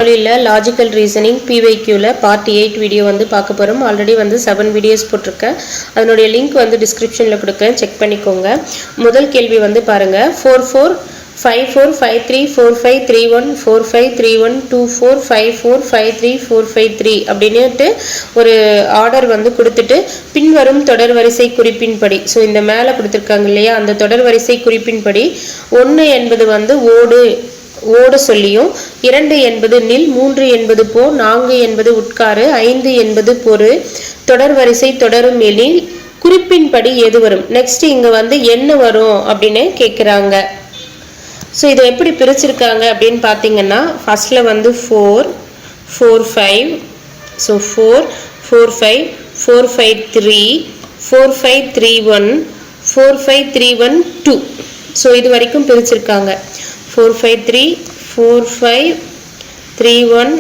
Logical reasoning PYQல part 8 video வந்து பார்க்க போகிறோம். ஆல்ரெடி வந்து 7 வீடியோஸ் போட்டிருக்கேன். அதனுடைய லிங்க் வந்து டிஸ்கிரிப்ஷனில் கொடுக்குறேன், செக் பண்ணிக்கோங்க. முதல் கேள்வி வந்து பாருங்கள். 44 54 53 45 31 45 31 24 54 53 453 அப்படின்னுட்டு ஒரு ஆர்டர் வந்து கொடுத்துட்டு பின்வரும் தொடர் வரிசை குறிப்பின்படி, ஸோ இந்த மேலே கொடுத்துருக்காங்க இல்லையா, அந்த தொடர் வரிசை குறிப்பின்படி 1 என்பது வந்து ஓடு சொல்லியும், 2 என்பது நில், 3 என்பது போ, 4 என்பது உட்காரு, 5 என்பது பொறு, தொடர் வரிசை தொடரும் எனில் குறிப்பின்படி எது வரும். நெக்ஸ்ட் இங்க வந்து என்ன வரும் அப்படின்னு கேட்குறாங்க. ஸோ இதை எப்படி பிரிச்சிருக்காங்க அப்படின்னு பார்த்தீங்கன்னா, ஃபர்ஸ்ட்ல வந்து 4 4 5, ஸோ 4 4 5 4 5 3 4 5 3 1 4 5 3 1 2. ஸோ இது வரைக்கும் பிரிச்சிருக்காங்க. 4 5 3 4 5 3 1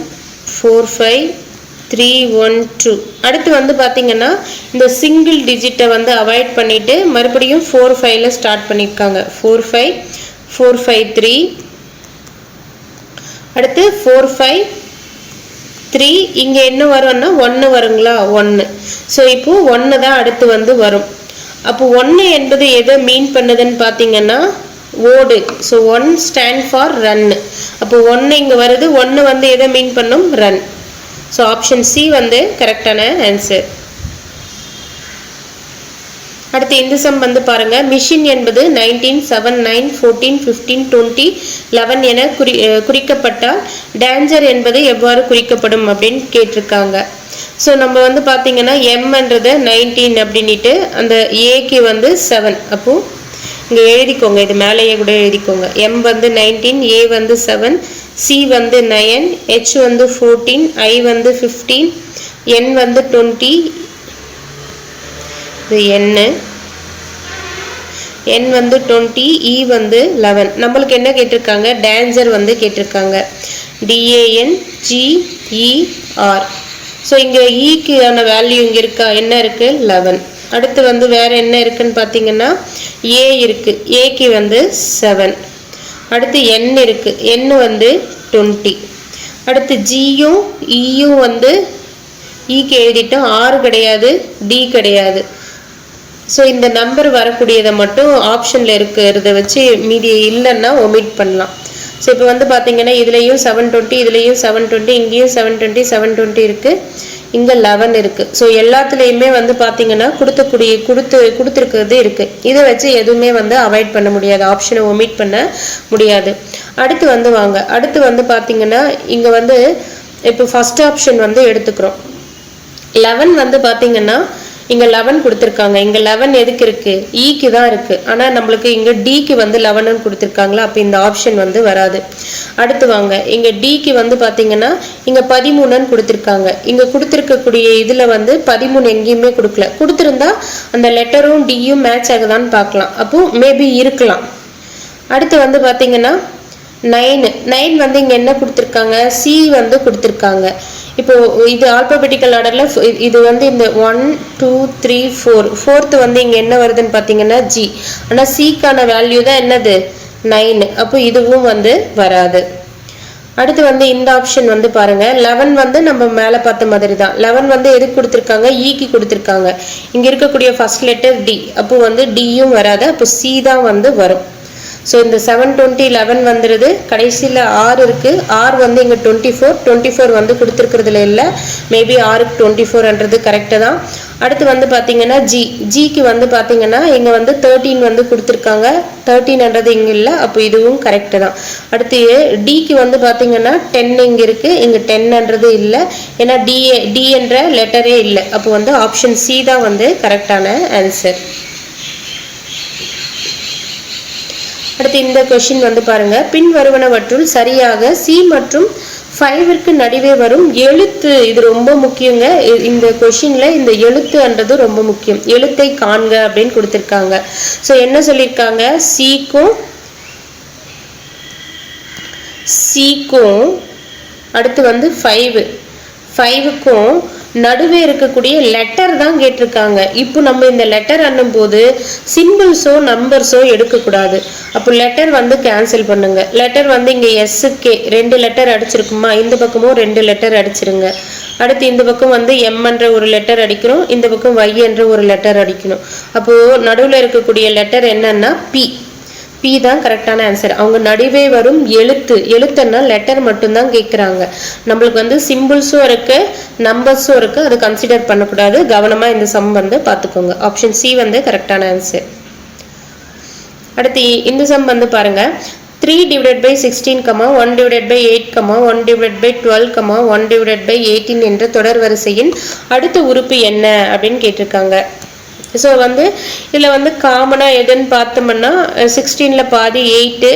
4 5 3 1 2. அடுத்து வந்து பார்த்தீங்கன்னா இந்த சிங்கிள் டிஜிட்டை வந்து அவாய்ட் பண்ணிட்டு மறுபடியும் 4 5ல ஸ்டார்ட் பண்ணியிருக்காங்க. 4 5 4 5 3, அடுத்து 4 5 3, இங்கே என்ன வரும்னா 1 வருங்களா, 1. ஸோ இப்போ 1 தான் அடுத்து வந்து வரும். அப்போ 1 என்பது எதை மீன் பண்ணுதுன்னு பார்த்தீங்கன்னா ஓடு. So 1 stand for run. அப்போ 1 இங்கே வருது, 1 வந்து எதை மீன் பண்ணும், ரன். ஸோ ஆப்ஷன் சி வந்து கரெக்டான ஆன்சர். அடுத்து இந்த சம் வந்து பாருங்க. மிஷின் என்பது 19 7 9 14 15 20 11 என குறிக்கப்பட்டால் டேஞ்சர் என்பது எவ்வாறு குறிக்கப்படும் அப்படின்னு கேட்டிருக்காங்க. ஸோ நம்ம வந்து பார்த்தீங்கன்னா எம்ன்றது 19 அப்படின்ட்டு, அந்த ஏக்கு வந்து 7. அப்போ இங்கே எழுதிக்கோங்க, இது மேலேயே கூட எழுதிக்கோங்க. எம் வந்து 19, ஏ வந்து 7, சி வந்து 9, ஹெச் வந்து 14, ஐ வந்து 15, என் வந்து 20, இது என் வந்து 20, இ வந்து 11. நம்மளுக்கு என்ன கேட்டிருக்காங்க, டேஞ்சர் வந்து கேட்டிருக்காங்க. DANGER. ஸோ இங்கே ஈக்கான வேல்யூ இங்கே இருக்கா, என்ன இருக்குது, 11. அடுத்து வந்து வேறு என்ன இருக்குன்னு பார்த்தீங்கன்னா ஏ இருக்குது, ஏக்கு வந்து 7. அடுத்து என் இருக்குது, என் வந்து 20. அடுத்து ஜியும் இயும் வந்து ஈக்கு எழுதிட்டோம், ஆர் கிடையாது, டி கிடையாது. ஸோ இந்த நம்பர் வரக்கூடியதை மட்டும் ஆப்ஷனில் இருக்கிறத வச்சு மீதி இல்லைன்னா ஒமிட் பண்ணலாம். ஸோ இப்போ வந்து பார்த்தீங்கன்னா இதுலேயும் 720, இதுலேயும் 720, இங்கேயும் 720 720 இருக்குது, இங்கே 11 இருக்குது. ஸோ எல்லாத்துலேயுமே வந்து பார்த்தீங்கன்னா கொடுத்துருக்கிறது இருக்குது. இதை வச்சு எதுவுமே வந்து அவாய்ட் பண்ண முடியாது, ஆப்ஷனை ஒமிட் பண்ண முடியாது. அடுத்து வந்து வாங்க, அடுத்து வந்து பார்த்தீங்கன்னா இங்கே வந்து இப்போ ஃபஸ்ட் ஆப்ஷன் வந்து எடுத்துக்கிறோம். 11 வந்து பார்த்தீங்கன்னா இங்கே 11 கொடுத்துருக்காங்க. இங்கே 11 எதுக்கு இருக்குது, ஈக்கு தான் இருக்குது. ஆனால் நம்மளுக்கு இங்கே டிக்கு வந்து 11 கொடுத்துருக்காங்களா, அப்போ இந்த ஆப்ஷன் வந்து வராது. அடுத்து வாங்க, இங்கே டிக்கு வந்து பார்த்தீங்கன்னா இங்கே 13 கொடுத்துருக்காங்க. இங்கே கொடுத்துருக்கக்கூடிய இதில் வந்து 13 எங்கேயுமே கொடுத்துருந்தா அந்த லெட்டரும் டியும் மேட்ச் ஆகுதான்னு பார்க்கலாம். அப்போ மேபி இருக்கலாம். அடுத்து வந்து பார்த்தீங்கன்னா 9 வந்து இங்கே என்ன கொடுத்துருக்காங்க, சி வந்து கொடுத்துருக்காங்க. இப்போ இது ஆல்பாபெட்டிக்கல் ஆர்டரில் இது வந்து இந்த 1 2 3 4, ஃபோர்த்து வந்து இங்கே என்ன வருதுன்னு பார்த்தீங்கன்னா ஜி. ஆனால் சிக்கான வேல்யூ தான் என்னது, 9. அப்போ இதுவும் வந்து வராது. அடுத்து வந்து இந்த ஆப்ஷன் வந்து பாருங்க, 11 வந்து நம்ம மேலே பார்த்த மாதிரி தான். 11 வந்து எதுக்கு கொடுத்துருக்காங்க, ஈக்கு கொடுத்துருக்காங்க. இங்கே இருக்கக்கூடிய ஃபர்ஸ்ட் லெட்டர் டி, அப்போ வந்து டியும் வராது, அப்போ சி தான் வந்து வரும். ஸோ இந்த 720 11 வந்துடுது. கடைசியில் ஆர் இருக்குது, ஆர் வந்து இங்கே 24 வந்து கொடுத்துருக்கிறதுல இல்லை, மேபி ஆருக்கு 24ன்றது கரெக்டு தான். அடுத்து வந்து பார்த்தீங்கன்னா ஜிக்கு வந்து பார்த்தீங்கன்னா இங்கே வந்து 13 வந்து கொடுத்துருக்காங்க, 13ன்றது இங்கே இல்லை, அப்போ இதுவும் கரெக்டு தான். அடுத்து டிக்கு வந்து பார்த்தீங்கன்னா 10 இங்கே இருக்குது, இங்கே 10ன்றது இல்லை, ஏன்னா டி என்ற லெட்டரே இல்லை. அப்போ வந்து ஆப்ஷன் சி தான் வந்து கரெக்டான ஆன்சர். அடுத்து இந்த கொஸ்டின் வந்து பாருங்க. பின் வருவனவற்றுள் சரியாக சி மற்றும் 5ற்கு நடுவே வரும் எழுத்து, இது ரொம்ப முக்கியங்க. இந்த கொஸ்டின்ல இந்த எழுத்துன்றது ரொம்ப முக்கியம். எழுத்தை காண்க அப்படின்னு கொடுத்துருக்காங்க. ஸோ என்ன சொல்லியிருக்காங்க, சிக்கும் அடுத்து வந்து 5க்கும் நடுவே இருக்கக்கூடிய லெட்டர் தான் கேட்டிருக்காங்க. இப்போ நம்ம இந்த லெட்டர் அண்ணும் போது சிம்பிள்ஸோ நம்பர்ஸோ எடுக்கக்கூடாது. அப்போ லெட்டர் வந்து கேன்சல் பண்ணுங்க. லெட்டர் வந்து இங்கே எஸ்ஸுக்கே 2 லெட்டர் அடிச்சிருக்குமா, இந்த பக்கமும் 2 லெட்டர் அடிச்சிருங்க. அடுத்து இந்த பக்கம் வந்து எம் என்ற ஒரு லெட்டர் அடிக்கிறோம், இந்த பக்கம் ஒய் என்ற ஒரு லெட்டர் அடிக்கணும். அப்போது நடுவில் இருக்கக்கூடிய லெட்டர் என்னன்னா பி. பி தான் கரெக்டான ஆன்சர். அவங்க நடுவே வரும் எழுத்துன்னா லெட்டர் மட்டும்தான் கேட்குறாங்க. நம்மளுக்கு வந்து சிம்பிள்ஸும் இருக்கு, நம்பர்ஸும் இருக்கு, அது கன்சிடர் பண்ணக்கூடாது. கவனமாக இந்த சம் வந்து பார்த்துக்கோங்க. ஆப்ஷன் சி வந்து கரெக்டான ஆன்சர். அடுத்து இந்த சம் வந்து பாருங்க, 3 divided by 16, 1 divided by 8, 1 divided by 12, 1 divided by 18 என்ற தொடர் வரிசையின் அடுத்த உறுப்பு என்ன அப்படின்னு கேட்டிருக்காங்க. ஸோ வந்து இதில் வந்து காமனாக எதுன்னு பார்த்தோம்னா 16ல் பாதி 8,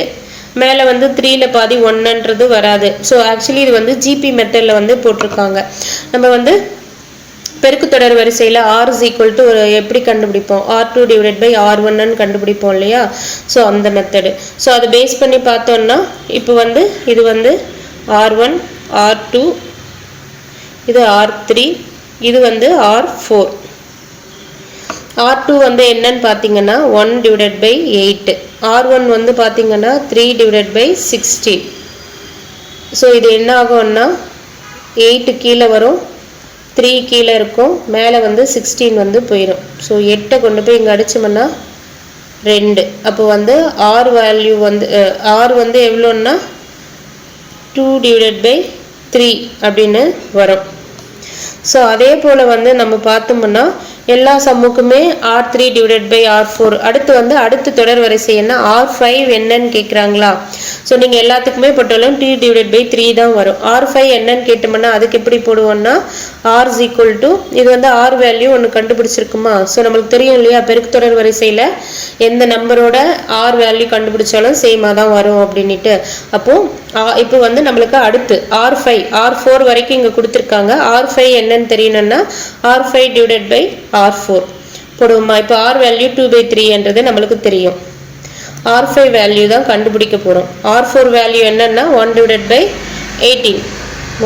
மேலே வந்து 3ல் பாதி 1ன்றது வராது. ஸோ ஆக்சுவலி இது வந்து ஜிபி மெத்தடில் வந்து போட்டிருக்காங்க. நம்ம வந்து பெருக்கு தொடர் வரிசையில் r is equal to எப்படி கண்டுபிடிப்போம், r2 divided by r1 கண்டுபிடிப்போம் இல்லையா. ஸோ அந்த மெத்தடு. ஸோ அதை பேஸ் பண்ணி பார்த்தோம்னா இப்போ வந்து இது வந்து r1, r2, இது r3, இது வந்து r4. r2 வந்து என்னன்னு பார்த்தீங்கன்னா 1 divided by 8, r1 வந்து பார்த்தீங்கன்னா 3 divided by 16. ஸோ இது என்ன ஆகும்னா 8 கீழே வரும், 3 கீழே இருக்கும், மேலே வந்து 16 வந்து போயிடும். ஸோ 8 கொண்டு போய் இங்கே அடிச்சோம்னா 2. அப்போ வந்து r வேல்யூ வந்து r வந்து எவ்வளோன்னா 2 divided by 3 அப்படின்னு வரும். ஸோ அதே போல் வந்து நம்ம பார்த்தோம்னா எல்லா சம்முக்குமே r3 divided by r4. அடுத்து வந்து அடுத்த தொடர் வரிசை என்ன, r5 என்னன்னு கேட்குறாங்களா. ஸோ நீங்கள் எல்லாத்துக்குமே போட்டாலும் 2 divided by 3 தான் வரும். r5 என்னன்னு கேட்டோம்னா அதுக்கு எப்படி போடுவோம்னா r is equal to, இது வந்து r வேல்யூ ஒன்று கண்டுபிடிச்சிருக்குமா. ஸோ நம்மளுக்கு தெரியும் இல்லையா, பெருக்கு தொடர் வரிசையில் எந்த நம்பரோட r வேல்யூ கண்டுபிடிச்சாலும் சேமாக தான் வரும் அப்படின்ட்டு. அப்போது இப்போ வந்து நம்மளுக்கு அடுத்து r4 வரைக்கும் இங்கே கொடுத்துருக்காங்க. r5 என்னன்னு தெரியணும்னா r5 divided by r4 போடுவோமா. இப்போ r வேல்யூ 2/3 என்றது நம்மளுக்கு தெரியும். r5 வேல்யூ தான் கண்டுபிடிக்க போகிறோம். r4 வேல்யூ என்னன்னா 1 divided by 18,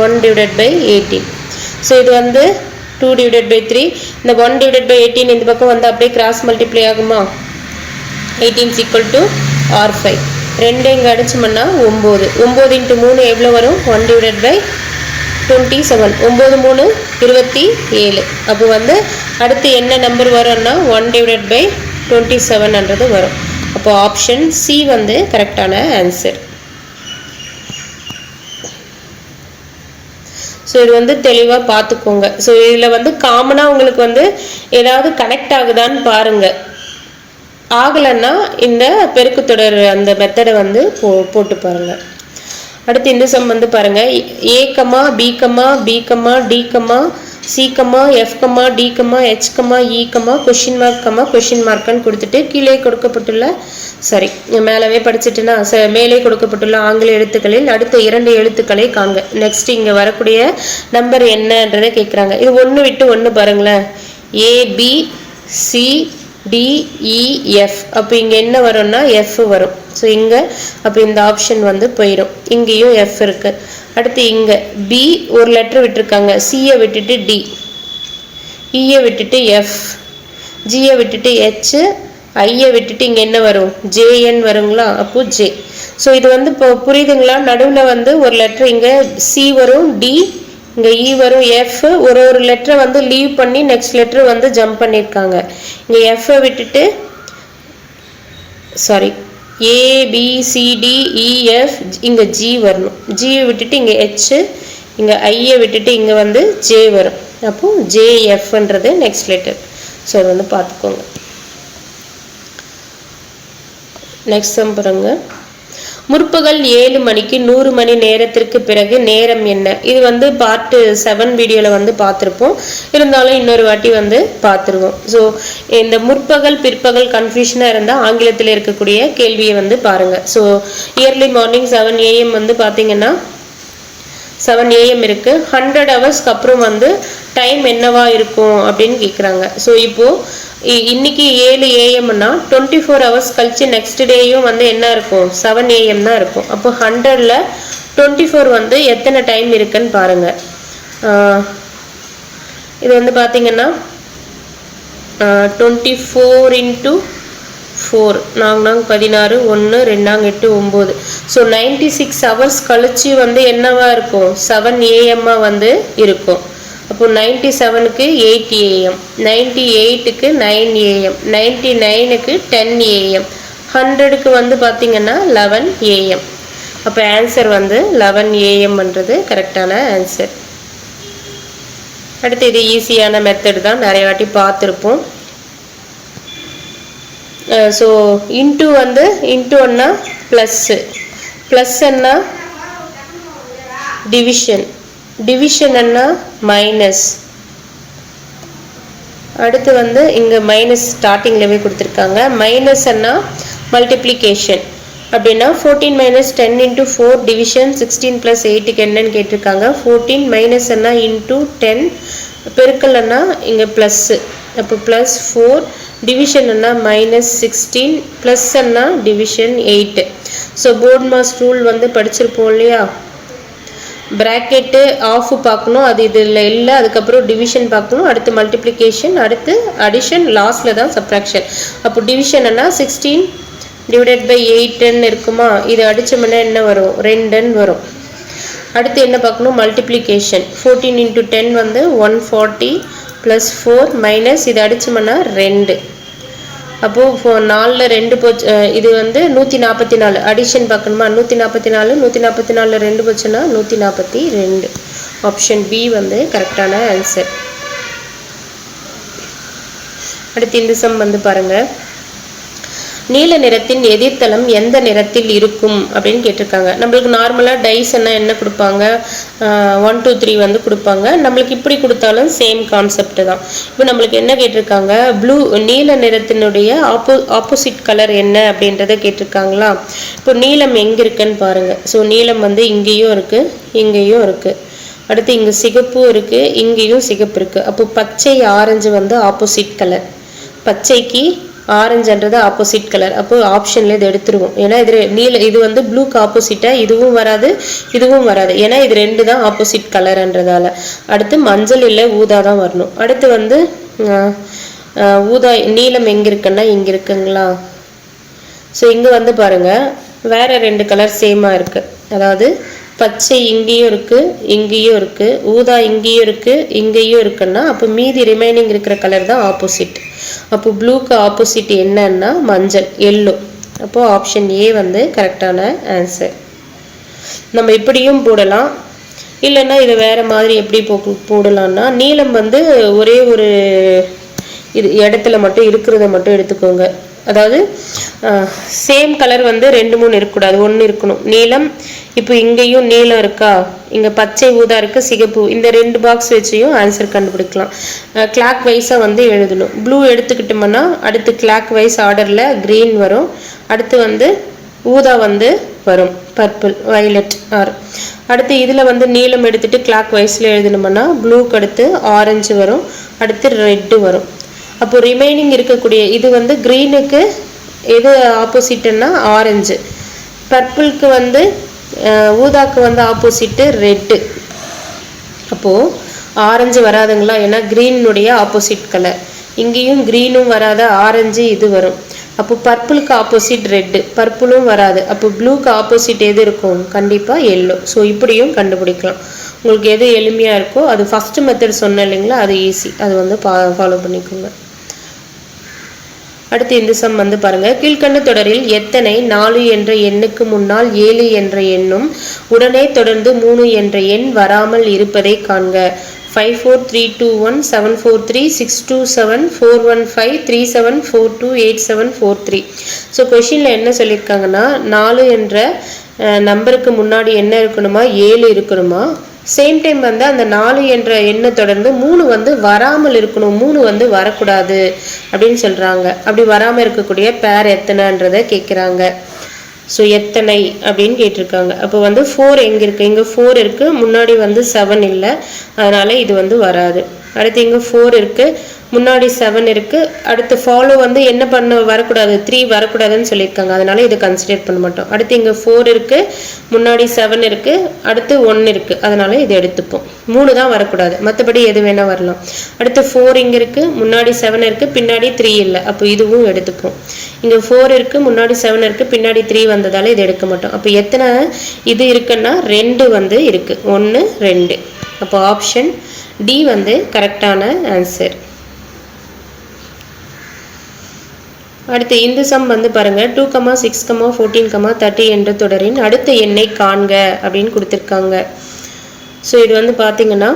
1 divided by 18. So இது வந்து 2 divided by 3, இந்த 1 divided by 18 இந்த பக்கம் வந்து அப்படியே கிராஸ் மல்டிப்ளை ஆகுமா. 18 is equal to r5. 2 இங்கே அடிச்சோம்னா 9, 9 into 3 எவ்வளோ வரும், 1 divided by 27, 9 3 27. அப்போ வந்து அடுத்து என்ன நம்பர் வரும்னா 1 divided by 27ன்றது வரும். அப்போ ஆப்ஷன் சி வந்து கரெக்டான ஆன்சர். ஸோ இது வந்து தெளிவாக பார்த்துக்கோங்க. ஸோ இதில் வந்து காமனாக உங்களுக்கு வந்து ஏதாவது கனெக்ட் ஆகுதான்னு பாருங்கள். ஆகலைன்னா இந்த பெருக்கு தொடர் அந்த மெத்தடை வந்து போட்டு பாருங்கள். அடுத்து இந்த சம் வந்து பாருங்க, a, b, b, d, c, f, d, h, e, question மார்க்னு கொடுத்துட்டு கீழே கொடுக்கப்பட்டுள்ள மேலவே படிச்சுட்டுனா மேலே கொடுக்கப்பட்டுள்ள ஆங்கில எழுத்துக்களில் அடுத்த 2 எழுத்துக்களை காண்க. நெக்ஸ்ட் இங்கே வரக்கூடிய நம்பர் என்னன்றதை கேட்குறாங்க. இது ஒன்று விட்டு ஒன்று பாருங்களேன், a, b, c, d, e, f. அப்போ இங்கே என்ன வரும்னா f வரும். ஸோ இங்கே அப்போ இந்த ஆப்ஷன் வந்து போயிடும். இங்கேயும் f இருக்கு. அடுத்து இங்கே b ஒரு லெட்டர் விட்டுருக்காங்க, c-யை விட்டுட்டு d, e-யை விட்டுட்டு f, g-யை விட்டுட்டு h, ஐயை விட்டுட்டு இங்கே என்ன வரும், jn வருங்களா. அப்போ j. ஸோ இது வந்து இப்போ புரியுதுங்களா. நடுவில் வந்து ஒரு லெட்டர் இங்கே c வரும், d, இங்கே இ வரும், எஃப். ஒரு லெட்டரை வந்து லீவ் பண்ணி நெக்ஸ்ட் லெட்டர் வந்து ஜம்ப் பண்ணியிருக்காங்க. இங்கே எஃப்ஐ விட்டுட்டு ஏபிசிடிஇஎஃப் இங்கே ஜி வரணும். ஜியை விட்டுட்டு இங்கே ஹெச், இங்கே ஐயை விட்டுட்டு இங்கே வந்து ஜே வரும். அப்போ ஜேஎஃப்ன்றது நெக்ஸ்ட் லெட்டர். ஸோ அது வந்து பார்த்துக்கோங்க. நெக்ஸ்ட் சம் பாருங்க, முற்பகல் 7 மணிக்கு 100 மணி நேரத்திற்கு பிறகு நேரம் என்ன. இது வந்து பார்ட் 7 வீடியோவில் வந்து பார்த்துருப்போம், இருந்தாலும் இன்னொரு வாட்டி வந்து பார்த்துருவோம். ஸோ இந்த முற்பகல் பிற்பகல் கன்ஃபியூஷனாக இருந்தால் ஆங்கிலத்தில் இருக்கக்கூடிய கேள்வியை வந்து பாருங்கள். ஸோ இயர்லி மார்னிங் 7 AM வந்து பார்த்தீங்கன்னா 7 AM இருக்குது. 100 ஹவர்ஸ்க்கு அப்புறம் வந்து டைம் என்னவா இருக்கும் அப்படின்னு கேட்குறாங்க. ஸோ இப்போது இன்னைக்கு 7 AM-னா 24 ஹவர்ஸ் கழிச்சு நெக்ஸ்ட் டேயும் வந்து என்ன இருக்கும், 7 AM தான் இருக்கும். அப்போ 100ல் 24 வந்து எத்தனை டைம் இருக்குன்னு பாருங்க. இது வந்து பார்த்தீங்கன்னா 24 × 4 4 16 1 2 8 9. ஸோ 96 ஹவர்ஸ் கழிச்சு வந்து என்னவா இருக்கும் 7 AM வந்து இருக்கும். அப்போ 97க்கு 8 AM, 98க்கு 9 AM, 99க்கு 10 AM, 100க்கு வந்து பார்த்தீங்கன்னா 11 AM. அப்போ ஆன்சர் வந்து 11 AM-ன்றது கரெக்டான ஆன்சர். அடுத்து இது ஈஸியான மெத்தட் தான், நிறைய வாட்டி பார்த்துருப்போம். ஸோ இன்ட்டு வந்து இன்ட்டுன்னா ப்ளஸ்ஸு, ப்ளஸ்ன்னா டிவிஷன், டிவிஷன்னா மைனஸ். அடுத்து வந்து இங்கே மைனஸ் ஸ்டார்டிங்லவே கொடுத்துருக்காங்க. மைனஸ்ன்னா மல்டிப்ளிகேஷன். அப்படின்னா 14 மைனஸ் 10 இன்ட்டு 4 டிவிஷன் 16 + 8க்கு என்னன்னு கேட்டிருக்காங்க. 14 மைனஸ்ன்னா இன்ட்டு 10, பெருக்கல்னா இங்கே ப்ளஸ்ஸு, அப்போ +4, டிவிஷன்னா -16, ப்ளஸ்ன்னா division 8. So BODMAS rule வந்து படிச்சிருப்போம் இல்லையா, ப்ராக்கெட்டு ஆஃப் பார்க்கணும், அது இதில் இல்லை. அதுக்கப்புறம் டிவிஷன் பார்க்கணும், அடுத்து மல்டிப்ளிகேஷன், அடுத்து அடிஷன், லாஸ்ட்டில் தான் சப்ராக்ஷன். அப்போ டிவிஷன்னா 16 / 8 இருக்குமா, இது அடித்தோம்னா என்ன வரும் 2 வரும். அடுத்து என்ன பார்க்கணும் மல்டிப்ளிகேஷன், 14 × 10 வந்து 140 + 4 மைனஸ் இது அடித்தோம்னா 2. அப்போது 4ல் 2 போச்சு, இது வந்து 144. அடிஷன் பார்க்கணுமா, 144 144 2 போச்சுன்னா 142. ஆப்ஷன் பி வந்து கரெக்டான ஆன்சர். அடுத்து இந்த சம் வந்து பாருங்கள். நீல நிறத்தின் எதிர்த்தளம் எந்த நிறத்தில் இருக்கும் அப்படின்னு கேட்டிருக்காங்க. நம்மளுக்கு நார்மலாக டைஸ்ன்னா என்ன கொடுப்பாங்க, 1 2 3 வந்து கொடுப்பாங்க. நம்மளுக்கு இப்படி கொடுத்தாலும் சேம் கான்செப்ட் தான். இப்போ நம்மளுக்கு என்ன கேட்டிருக்காங்க, ப்ளூ நீல நிறத்தினுடைய ஆப்போசிட் கலர் என்ன அப்படின்றத கேட்டிருக்காங்களா. இப்போ நீலம் எங்கே இருக்குன்னு பாருங்கள். ஸோ நீலம் வந்து இங்கேயும் இருக்குது, இங்கேயும் இருக்குது. அடுத்து இங்கே சிகப்பும் இருக்குது, இங்கேயும் சிகப்பு இருக்குது. அப்போ பச்சை ஆரஞ்சு வந்து ஆப்போசிட் கலர், பச்சைக்கு ஆரஞ்சுன்றது ஆப்போசிட் கலர். அப்போ ஆப்ஷனில் இது எடுத்துருவோம். ஏன்னா இது வந்து ப்ளூக்கு ஆப்போசிட்டாக இதுவும் வராது, இதுவும் வராது. ஏன்னா இது 2 தான் ஆப்போசிட் கலர்ன்றதால. அடுத்து மஞ்சள் இல்லை ஊதா தான் வரணும். அடுத்து வந்து ஊதா நீலம் எங்கே இருக்குன்னா இங்கே இருக்குங்களா. ஸோ இங்கே வந்து பாருங்கள் வேறு 2 கலர் சேமாக இருக்குது. அதாவது பச்சை இங்கேயும் இருக்குது, இங்கேயும் இருக்குது, ஊதா இங்கேயும் இருக்குது, இங்கேயும் இருக்குன்னா அப்போ மீதி ரிமைனிங் இருக்கிற கலர் தான் ஆப்போசிட். அப்போ ப்ளூக்கு ஆப்போசிட் என்னன்னா மஞ்சள், எல்லோ. அப்போது ஆப்ஷன் ஏ வந்து கரெக்டான ஆன்சர். நம்ம இப்படியும் போடலாம், இல்லைன்னா இதை வேறு மாதிரி எப்படி போடலான்னா நீலம் வந்து ஒரே ஒரு இது இடத்துல மட்டும் இருக்கிறத மட்டும் எடுத்துக்கோங்க. அதாவது சேம் கலர் வந்து 2 3 இருக்கக்கூடாது, 1 இருக்கணும். நீலம் இப்போ இங்கேயும் நீலம் இருக்கா, இங்கே பச்சை ஊதா இருக்குது, சிகப்பு, இந்த 2 பாக்ஸ் வச்சையும் ஆன்சர் கண்டுபிடிக்கலாம். கிளாக் வைஸாக வந்து எழுதணும். ப்ளூ எடுத்துக்கிட்டோம்னா அடுத்து கிளாக் வைஸ் ஆர்டரில் க்ரீன் வரும், அடுத்து வந்து ஊதா வந்து வரும், பர்பிள், வயலட், ஆர். அடுத்து இதில் வந்து நீலம் எடுத்துகிட்டு கிளாக் வைஸில் எழுதணும்னா ப்ளூக்கு அடுத்து ஆரஞ்சு வரும், அடுத்து ரெட்டு வரும். அப்போ ரிமைனிங் இருக்கக்கூடிய இது வந்து க்ரீனுக்கு எது ஆப்போசிட்டுன்னா ஆரஞ்சு, பர்பிளுக்கு வந்து ஊதாக்கு வந்து ஆப்போசிட்டு ரெட்டு. அப்போது ஆரஞ்சு வராதுங்களா, ஏன்னா க்ரீனுடைய ஆப்போசிட் கலர். இங்கேயும் க்ரீனும் வராத, ஆரஞ்சு இது வரும். அப்போ பர்பிளுக்கு ஆப்போசிட் ரெட்டு, பர்பிளும் வராது. அப்போ ப்ளூக்கு ஆப்போசிட் எது இருக்கும், கண்டிப்பாக எல்லோ. ஸோ இப்படியும் கண்டுபிடிக்கலாம். உங்களுக்கு எது எளிமையாக இருக்கோ அது ஃபஸ்ட்டு மெத்தட் சொன்னேன் இல்லைங்களா, அது ஈஸி, அது வந்து ஃபாலோ பண்ணிக்கோங்க. அடுத்து இந்த சம் வந்து பாருங்க. கீழ்கண்ட தொடரில் எத்தனை 4 என்ற எண்ணுக்கு முன்னால் 7 என்ற எண்ணும் உடனே தொடர்ந்து 3 என்ற எண் வராமல் இருப்பதை காண்க. 5 4 3 2 1 7 4 3 6 2 7 4 1 5 3 7 4 2 8 7 4 3. ஸோ கொஷினில் என்ன சொல்லியிருக்காங்கன்னா 4 என்ற நம்பருக்கு முன்னாடி என்ன இருக்கணுமா, 7 இருக்கணுமா. சேம் டைம் வந்து அந்த 4 என்ற எண்ணை தொடர்ந்து 3 வந்து வராமல் இருக்கணும், 3 வந்து வரக்கூடாது அப்படின்னு சொல்கிறாங்க. அப்படி வராமல் இருக்கக்கூடிய பேர் எத்தனைன்றதை கேட்குறாங்க. ஸோ எத்தனை அப்படின்னு கேட்டிருக்காங்க. அப்போ வந்து 4 எங்கே இருக்குது, இங்கே 4 இருக்குது, முன்னாடி வந்து 7 இல்லை, அதனால் இது வந்து வராது. அடுத்து இங்கே 4 இருக்குது, முன்னாடி 7 இருக்கு. அடுத்து ஃபாலோ வந்து என்ன பண்ண வரக்கூடாது, 3 வரக்கூடாதுன்னு சொல்லியிருக்காங்க. அதனால இதை கன்சிடர் பண்ண மாட்டோம். அடுத்து இங்கே 4 இருக்கு, முன்னாடி 7 இருக்கு, அடுத்து 1 இருக்கு, அதனால இதை எடுத்துப்போம். 3 தான் வரக்கூடாது, மற்றபடி எது வேணா வரலாம். அடுத்து 4 இங்கே இருக்கு, முன்னாடி 7 இருக்கு, பின்னாடி 3 இல்லை, அப்போ இதுவும் எடுத்துப்போம். இங்கே 4 இருக்கு, முன்னாடி 7 இருக்கு, பின்னாடி 3 வந்ததால இது எடுக்க மாட்டோம். அப்போ எத்தனை இது இருக்குன்னா 2 வந்து இருக்கு, 1 2. அப்போ ஆப்ஷன் டி வந்து கரெக்டான ஆன்சர். அடுத்து இந்த சம் வந்து பாருங்க 2, 6, 14, 30 என்ற தொடரின் அடுத்த எண்ணை காண்க அப்படின்னு கொடுத்துருக்காங்க. ஸோ இது வந்து பார்த்தீங்கன்னா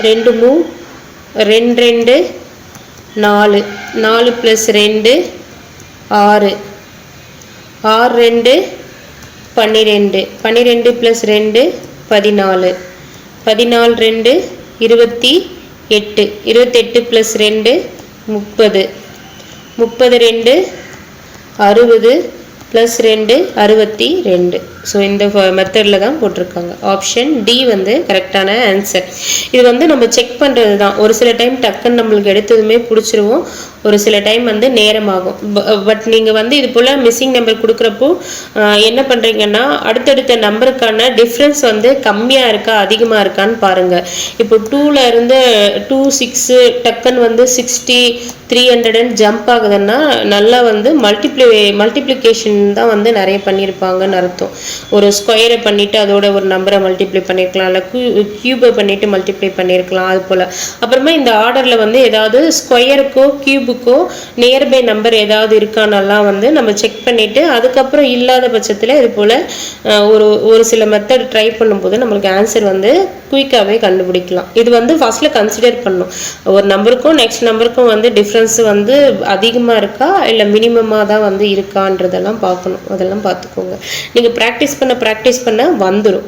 2 3 2 2 4 4 + 2 6 6 2 12 12 + 2 14 14 2 28 28 + 2 30 32 60 + 2 62. ஸோ இந்த மெத்தடில் தான் போட்டிருக்காங்க. ஆப்ஷன் டி வந்து கரெக்டான ஆன்சர். இது வந்து நம்ம செக் பண்ணுறது தான். ஒரு சில டைம் டக்குன்னு நம்மளுக்கு எடுத்ததுமே பிடிச்சிருவோம், ஒரு சில டைம் வந்து நேரமாகும். பட் நீங்கள் வந்து இது போல் மிஸ்ஸிங் நம்பர் கொடுக்குறப்போ என்ன பண்ணுறீங்கன்னா அடுத்தடுத்த நம்பருக்கான டிஃப்ரென்ஸ் வந்து கம்மியாக இருக்கா அதிகமாக இருக்கான்னு பாருங்கள். இப்போ 2ல் இருந்து 2 6 டக்குன்னு வந்து 60 300 ஜம்ப் ஆகுதுன்னா நல்லா வந்து மல்டிப்ளிகேஷன் தான் வந்து நிறைய பண்ணியிருப்பாங்கன்னு அர்த்தம். ஒரு ஸ்கொயரை பண்ணிவிட்டு அதோட ஒரு நம்பரை மல்டிப்ளை பண்ணியிருக்கலாம், இல்லை கியூபை பண்ணிவிட்டு மல்டிப்ளை பண்ணியிருக்கலாம். அது போல் அப்புறமா இந்த ஆர்டரில் வந்து ஏதாவது ஸ்கொயருக்கோ கியூபுக்கோ நியர்பை நம்பர் ஏதாவது இருக்கானெல்லாம் வந்து நம்ம செக் பண்ணிவிட்டு அதுக்கப்புறம் இல்லாத பட்சத்தில் இது போல் ஒரு சில மெத்தட் ட்ரை பண்ணும்போது நம்மளுக்கு ஆன்சர் வந்து குயிக்காகவே கண்டுபிடிக்கலாம். இது வந்து ஃபஸ்ட்டில் கன்சிடர் பண்ணணும். ஒரு நம்பருக்கும் நெக்ஸ்ட் நம்பருக்கும் வந்து டிஃப்ரென்ஸ் வந்து அதிகமாக இருக்கா இல்லை மினிமமாக தான் வந்து இருக்கான்றதெல்லாம் பார்க்கணும். அதெல்லாம் பார்த்துக்கோங்க. நீங்கள் ப்ராக்டிஸ் பண்ண வந்துடும்.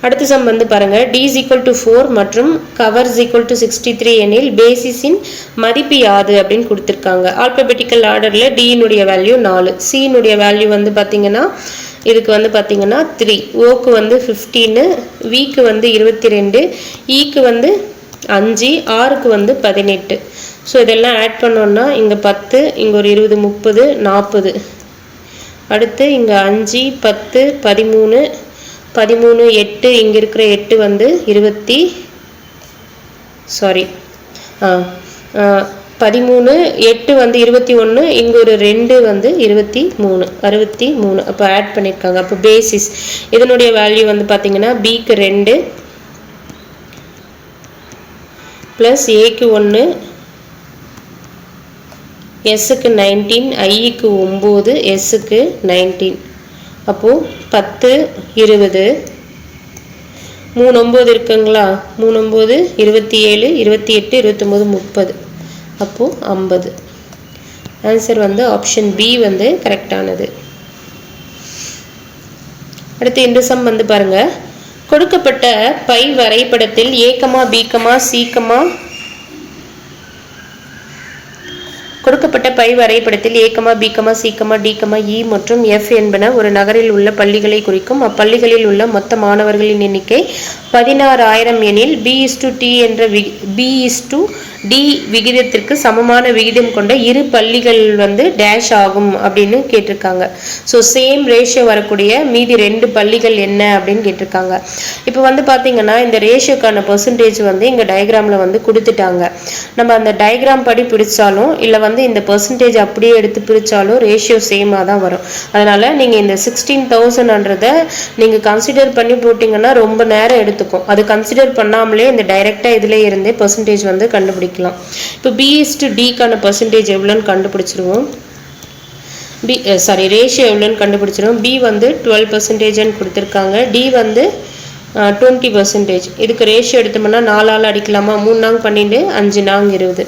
அடுத்த சம் வந்து பாருங்க d = 4 மற்றும் கவர் = 63 எனில் பேசிஸின் மதிப்பு யாது அப்படின்னு கொடுத்துருக்காங்க. ஆல்பபெட்டிக்கல் ஆர்டரில் டியினுடைய வேல்யூ 4, சியினுடைய வேல்யூ வந்து பார்த்தீங்கன்னா இதுக்கு வந்து பார்த்தீங்கன்னா 3, ஓக்கு வந்து 15, விக்கு வந்து 22, ஈக்கு வந்து 5, ஆருக்கு வந்து 18. ஸோ இதெல்லாம் ஆட் பண்ணோன்னா இங்கே 10, இங்கே ஒரு 20 30 40. அடுத்து இங்கே 5 10 13 13 8, இங்கே இருக்கிற 8 வந்து 13 8 வந்து 21, இங்கே ஒரு 2 வந்து 23 63. அப்போ ஆட் பண்ணியிருக்காங்க. அப்போ பேசிஸ் இதனுடைய வேல்யூ வந்து பார்த்தீங்கன்னா பிக்கு 2 ப்ளஸ் ஏக்கு 1, எஸ்ஸுக்கு 19, ஐக்கு 9, எஸ்ஸுக்கு 19. அப்போது 10 20 3 9 இருக்குங்களா, 3 9 27 28 29 30. அப்போது 50. ஆன்சர் வந்து ஆப்ஷன் பி வந்து கரெக்டானது. அடுத்து இந்த சம் வந்து பாருங்கள். கொடுக்கப்பட்ட பை வரைபடத்தில் a, b, c, கொடுக்கப்பட்ட பை வரைபடத்தில் a, b, c, d, e மற்றும் f என்பன ஒரு நகரில் உள்ள பள்ளிகளை குறிக்கும். அப்பள்ளிகளில் உள்ள மொத்த மாணவர்களின் எண்ணிக்கை 16,000 எனில் b/t என்ற b/d விகிதத்திற்கு சமமான விகிதம் கொண்ட இரு பள்ளிகள் வந்து டேஷ் ஆகும் அப்படின்னு கேட்டிருக்காங்க. ஸோ சேம் ரேஷியோ வரக்கூடிய மீதி 2 பள்ளிகள் என்ன அப்படின்னு கேட்டிருக்காங்க. இப்போ வந்து பார்த்தீங்கன்னா இந்த ரேஷியோக்கான பெர்சன்டேஜ் வந்து இங்கே டயக்ராமில் வந்து கொடுத்துட்டாங்க. நம்ம அந்த டயக்ராம் படி பிரித்தாலும் இல்லை வந்து இந்த பெர்சன்டேஜ் அப்படியே எடுத்து பிரித்தாலும் ரேஷியோ சேமாக தான் வரும். அதனால் நீங்கள் இந்த 16,000ன்றதை நீங்கள் கன்சிடர் பண்ணி போட்டிங்கன்னா ரொம்ப நேரம் எடுத்துக்கும். அது கன்சிடர் பண்ணாமலே இந்த டைரெக்டாக இதிலே இருந்தே பெர்சன்டேஜ் வந்து கண்டுபிடிக்கலாம். இப்போ b/dக்கான பெர்சன்டேஜ் எவ்வளோன்னு கண்டுபிடிச்சிருவோம். ரேஷியோ எவ்வளோன்னு கண்டுபிடிச்சிருவோம். b வந்து 12% கொடுத்துருக்காங்க, d வந்து 20%. இதுக்கு ரேஷியோ எடுத்தோம்னா 4ஆல் அடிக்கலாமா, 3 நாங் 12 5 நாங் 20.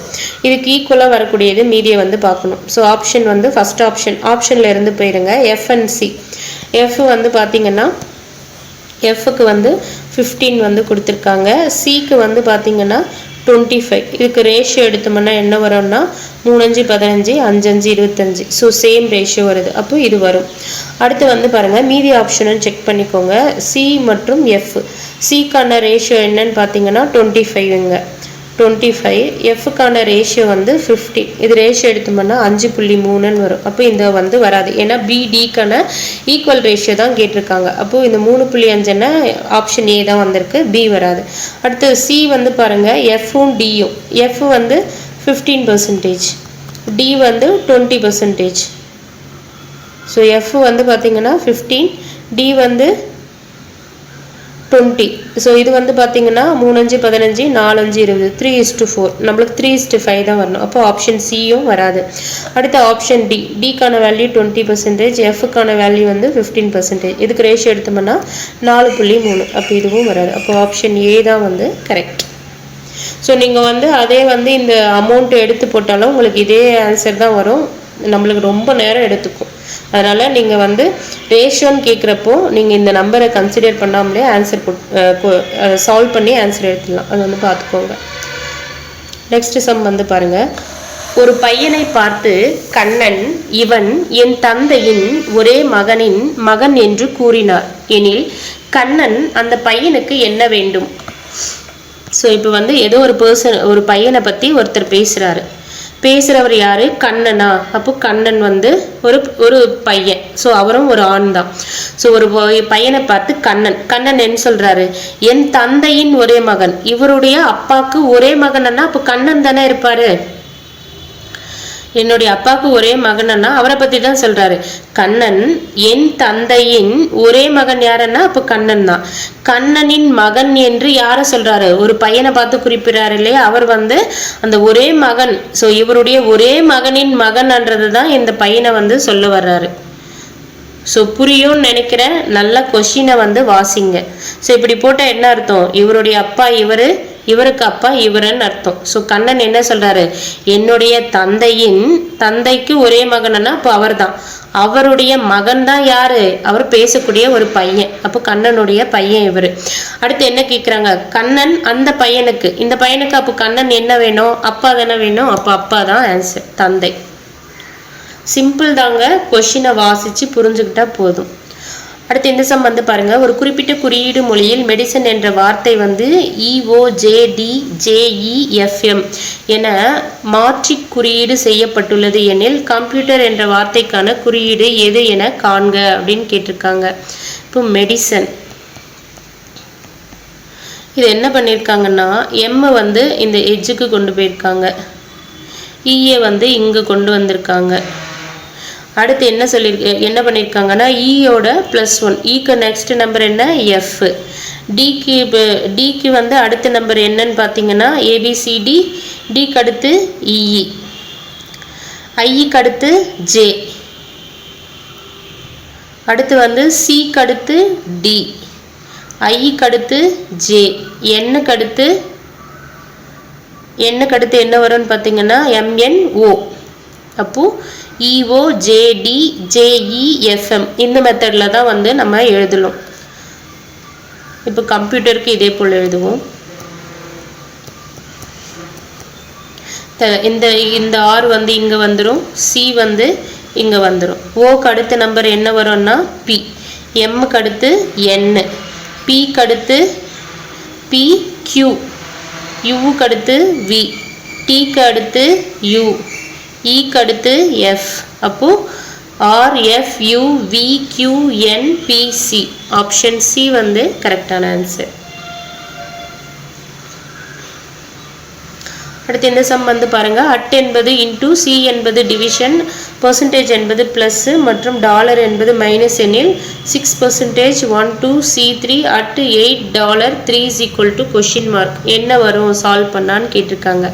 இதுக்கு ஈக்குவலாக வரக்கூடியது மீதியை வந்து பார்க்கணும். ஸோ ஆப்ஷன் வந்து ஃபஸ்ட் ஆப்ஷனில் இருந்து போயிடுங்க. F and C. எஃப் வந்து பார்த்தீங்கன்னா எஃப்க்கு வந்து 15 வந்து கொடுத்துருக்காங்க, சிக்கு வந்து பார்த்தீங்கன்னா 25. இதுக்கு ரேஷியோ எடுத்தோம்னா என்ன வரும்னா 3 5 15 5 5 25. ஸோ சேம் ரேஷியோ வருது. அப்போ இது வரும். அடுத்து வந்து பாருங்கள் மீதி ஆப்ஷனும் செக் பண்ணிக்கோங்க. சி மற்றும் எஃப். சிக்கான ரேஷியோ என்னன்னு பார்த்தீங்கன்னா 25ங்க. 25. எஃப்க்கான ரேஷியோ வந்து 50. இது ரேஷியோ எடுத்தோம்னா 5.3ன்னு வரும். அப்போ இந்த வந்து வராது. ஏன்னா பிடிக்கான ஈக்குவல் ரேஷியோ தான் கேட்டிருக்காங்க. அப்போது இந்த 3.5ன்னா ஆப்ஷன் ஏ தான் வந்திருக்கு, பி வராது. அடுத்து சி வந்து பாருங்கள், எஃப்பும் டியும். எஃப் வந்து 15%, டி வந்து 20%. ஸோ எஃப் வந்து பார்த்தீங்கன்னா 15, டி வந்து 20. ஸோ இது வந்து பார்த்தீங்கன்னா 3 5 15 4 5 20 3:4. நம்மளுக்கு 3:5 தான் வரணும். அப்போ ஆப்ஷன் சியும் வராது. அடுத்த ஆப்ஷன் டி. டிக்கான வேல்யூ 20%, எஃப்க்கான வேல்யூ வந்து 15%. இதுக்கு ரேஷியோ எடுத்தோம்னா 4.3. அப்போ இதுவும் வராது. அப்போ ஆப்ஷன் ஏ தான் வந்து கரெக்ட். ஸோ நீங்கள் வந்து அதே வந்து இந்த அமௌண்ட் எடுத்து போட்டாலும் உங்களுக்கு இதே ஆன்சர் தான் வரும். நம்மளுக்கு ரொம்ப நேரம் எடுத்துக்கும். அதனால் நீங்கள் வந்து ரேஷியோன்னு கேட்குறப்போ நீங்கள் இந்த நம்பரை கன்சிடர் பண்ணாமலே ஆன்சர் சால்வ் பண்ணி ஆன்சர் எடுத்துடலாம். அது வந்து பார்த்துக்கோங்க. நெக்ஸ்ட் சம் வந்து பாருங்கள். ஒரு பையனை பார்த்து கண்ணன், இவன் என் தந்தையின் ஒரே மகனின் மகன் என்று கூறினார் எனில் கண்ணன் அந்த பையனுக்கு என்ன வேண்டும்? ஸோ இப்போ வந்து ஏதோ ஒரு பையனை பற்றி ஒருத்தர் பேசுகிறவர் யார்? கண்ணனா. அப்போ கண்ணன் வந்து ஒரு பையன். ஸோ அவரும் ஒரு ஆண் தான். ஸோ ஒரு பையனை பார்த்து கண்ணன் என்ன சொல்கிறாரு? என் தந்தையின் ஒரே மகன். இவருடைய அப்பாவுக்கு ஒரே மகன்னா அப்போ கண்ணன் தானே இருப்பார். என்னுடைய அப்பாவுக்கு ஒரே மகன்னா அவரை பற்றி தான் சொல்கிறாரு. கண்ணன் என் தந்தையின் ஒரே மகன் யாருன்னா அப்போ கண்ணன் தான். கண்ணனின் மகன் என்று யாரை சொல்கிறாரு? ஒரு பையனை பார்த்து குறிப்பிடுறாரு இல்லையா, அவர் வந்து அந்த ஒரே மகன். ஸோ இவருடைய ஒரே மகனின் மகன்ன்றது தான் இந்த பையனை வந்து சொல்ல வர்றாரு. ஸோ புரியும்னு நினைக்கிறேன். நல்ல கொஷினை வந்து வாசிங்க. ஸோ இப்படி போட்டால் என்ன அர்த்தம்? இவருடைய அப்பா இவருக்கு அப்பா இவருன்னு அர்த்தம். ஸோ கண்ணன் என்ன சொல்றாரு? என்னுடைய தந்தைக்கு ஒரே மகன்னா அப்போ அவர் தான். அவருடைய மகன் தான் யாரு? அவர் பேசக்கூடிய ஒரு பையன். அப்போ கண்ணனுடைய பையன் இவர். அடுத்து என்ன கேட்குறாங்க? கண்ணன் அந்த பையனுக்கு, இந்த பையனுக்கு அப்போ கண்ணன் என்ன வேணும்? அப்பா தானே வேணும். அப்போ அப்பா தான் ஆன்சர், தந்தை. சிம்பிள் தாங்க. கொஷினை வாசிச்சு புரிஞ்சுக்கிட்டா போதும். அடுத்து இந்த சம் வந்து பாருங்க. ஒரு குறிப்பிட்ட குறியீடு மொழியில் மெடிசன் என்ற வார்த்தை வந்து EOJDJEFM என மாற்றி குறியீடு செய்யப்பட்டுள்ளது எனில் கம்ப்யூட்டர் என்ற வார்த்தைக்கான குறியீடு எது என காண்க அப்படின்னு கேட்டிருக்காங்க. இப்போ மெடிசன் இது என்ன பண்ணியிருக்காங்கன்னா, எம் வந்து இந்த எட்ஜுக்கு கொண்டு போயிருக்காங்க, ஈஏ வந்து இங்கே கொண்டு வந்திருக்காங்க. அடுத்து என்ன பண்ணியிருக்காங்கன்னா, ஈயோட +1, ஈக்கு நெக்ஸ்ட் நம்பர் என்ன? எஃப். டிக்கு வந்து அடுத்த நம்பர் என்னன்னு பார்த்தீங்கன்னா ABCD, டிக்கு அடுத்து இஇ, ஐக்கு அடுத்து ஜே, அடுத்து வந்து சிக்கு அடுத்து டி, ஐக்கு அடுத்து ஜே, எண்ணுக்கு அடுத்து என்ன வரும்னு பார்த்தீங்கன்னா MNO. அப்போ EOJDJEFM இந்த மெத்தடில் தான் வந்து நம்ம எழுதலாம். இப்போ கம்ப்யூட்டருக்கு இதே போல் எழுதுவோம். இந்த ஆர் வந்து இங்கே வந்துடும், சி வந்து இங்கே வந்துடும். ஓக்கு அடுத்த நம்பர் என்ன வரும்னா பி, எம்முக்கு அடுத்து என், பிக்கு அடுத்து PQ, யூக்கு அடுத்து வி, டிக்கு அடுத்து யூ, ஈக்கு அடுத்து எஃப். அப்போ RFUVQNPC ஆப்ஷன் சி வந்து கரெக்டான ஆன்சர். அடுத்து இந்த சம் வந்து பாருங்க. அட் என்பது இன்டூ, சி என்பது டிவிஷன், பெர்சன்டேஜ் என்பது ப்ளஸ் மற்றும் டாலர் என்பது மைனஸ் எனில் 6% 1 2 C3 at $8 3 என்ன வரும் சால்வ் பண்ணான்னு கேட்டிருக்காங்க.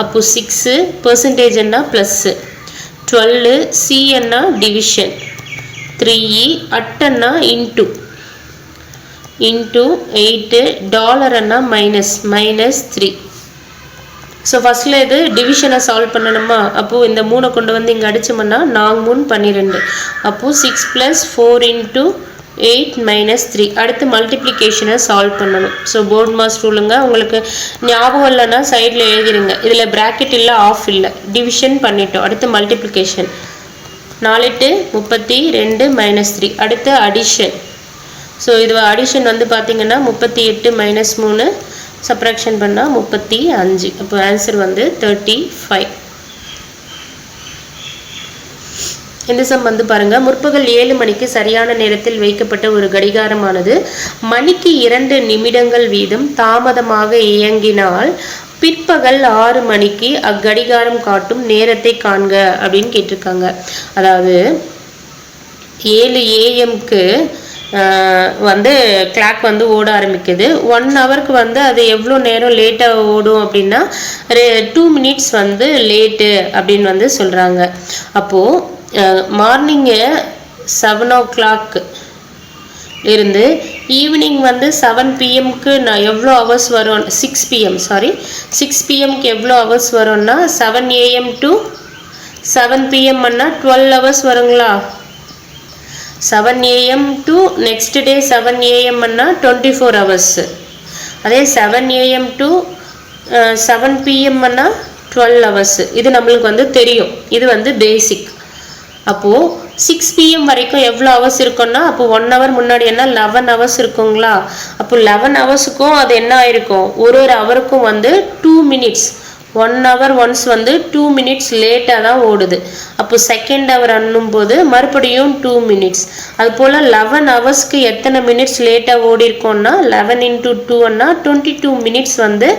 அப்போ 6 பெர்சன்டேஜ் என்ன ப்ளஸ், 12 சி என்ன டிவிஷன், 3 அட்டன்னா இன்டூ 8 டாலர் என்ன -3. ஸோ ஃபஸ்ட்டில் இது டிவிஷனை சால்வ் பண்ணணுமா? அப்போது இந்த 3 கொண்டு வந்து இங்கே அடிச்சோம்னா 4 3 12. அப்போது 6 + 4 × 8 - 3. அடுத்து மல்டிப்ளிகேஷனை சால்வ் பண்ணணும். ஸோ போர்ட் மாஸ் ரூலுங்க. உங்களுக்கு ஞாபகம் இல்லைன்னா சைடில் எழுதிடுங்க. இதில் ப்ராக்கெட் இல்லை, ஆஃப் இல்லை. டிவிஷன் பண்ணிட்டோம். அடுத்து மல்டிப்ளிகேஷன் 4 × 32 - 3. அடுத்து அடிஷன். ஸோ இது அடிஷன் வந்து பார்த்திங்கன்னா 38 - 3 சப்ராக்ஷன் பண்ணால் 35. அப்போ ஆன்சர் வந்து 35. இந்த சம் வந்து பாருங்க, முற்பகல் 7 மணிக்கு சரியான நேரத்தில் வைக்கப்பட்ட ஒரு கடிகாரமானது மணிக்கு 2 நிமிடங்கள் வீதம் தாமதமாக இயங்கினால் பிற்பகல் 6 மணிக்கு அக்கடிகாரம் காட்டும் நேரத்தை காண்க அப்படின்னு கேட்டிருக்காங்க. அதாவது 7 AM வந்து கிளாக் வந்து ஓட ஆரம்பிக்குது. 1 ஹவருக்கு வந்து அது எவ்வளோ நேரம் லேட்டாக ஓடும் அப்படின்னா 2 மினிட்ஸ் வந்து லேட்டு அப்படின்னு வந்து சொல்கிறாங்க. அப்போது மார்னிங்கு 7 o'clock இருந்து ஈவினிங் வந்து 7 PM நான் எவ்வளோ ஹவர்ஸ் வரும், 6 PM எவ்வளோ ஹவர்ஸ் வரும்னா 7 AM to 7 PM 12 ஹவர்ஸ் வருங்களா. 7 AM to next day 7 AM 24 hours. அதே 7 AM to 7 PM 12 ஹவர்ஸ். இது நம்மளுக்கு வந்து தெரியும், இது வந்து பேசிக். அப்போது 6 PM வரைக்கும் எவ்வளோ ஹவர்ஸ் இருக்குன்னா அப்போ 1 hour முன்னாடி என்ன 11 ஹவர்ஸ் இருக்குங்களா. அப்போ 11 ஹவர்ஸுக்கும் அது என்ன ஆயிருக்கும், ஒரு ஹவருக்கும் வந்து 2 மினிட்ஸ், 1 hour ஒன்ஸ் வந்து 2 மினிட்ஸ் லேட்டாக தான் ஓடுது. அப்போ செகண்ட் ஹவர் அண்ணும்போது மறுபடியும் 2 மினிட்ஸ். அது போல் 11 ஹவர்ஸ்க்கு எத்தனை மினிட்ஸ் லேட்டாக ஓடி இருக்கோம்னா 11 into 2 22 மினிட்ஸ் வந்து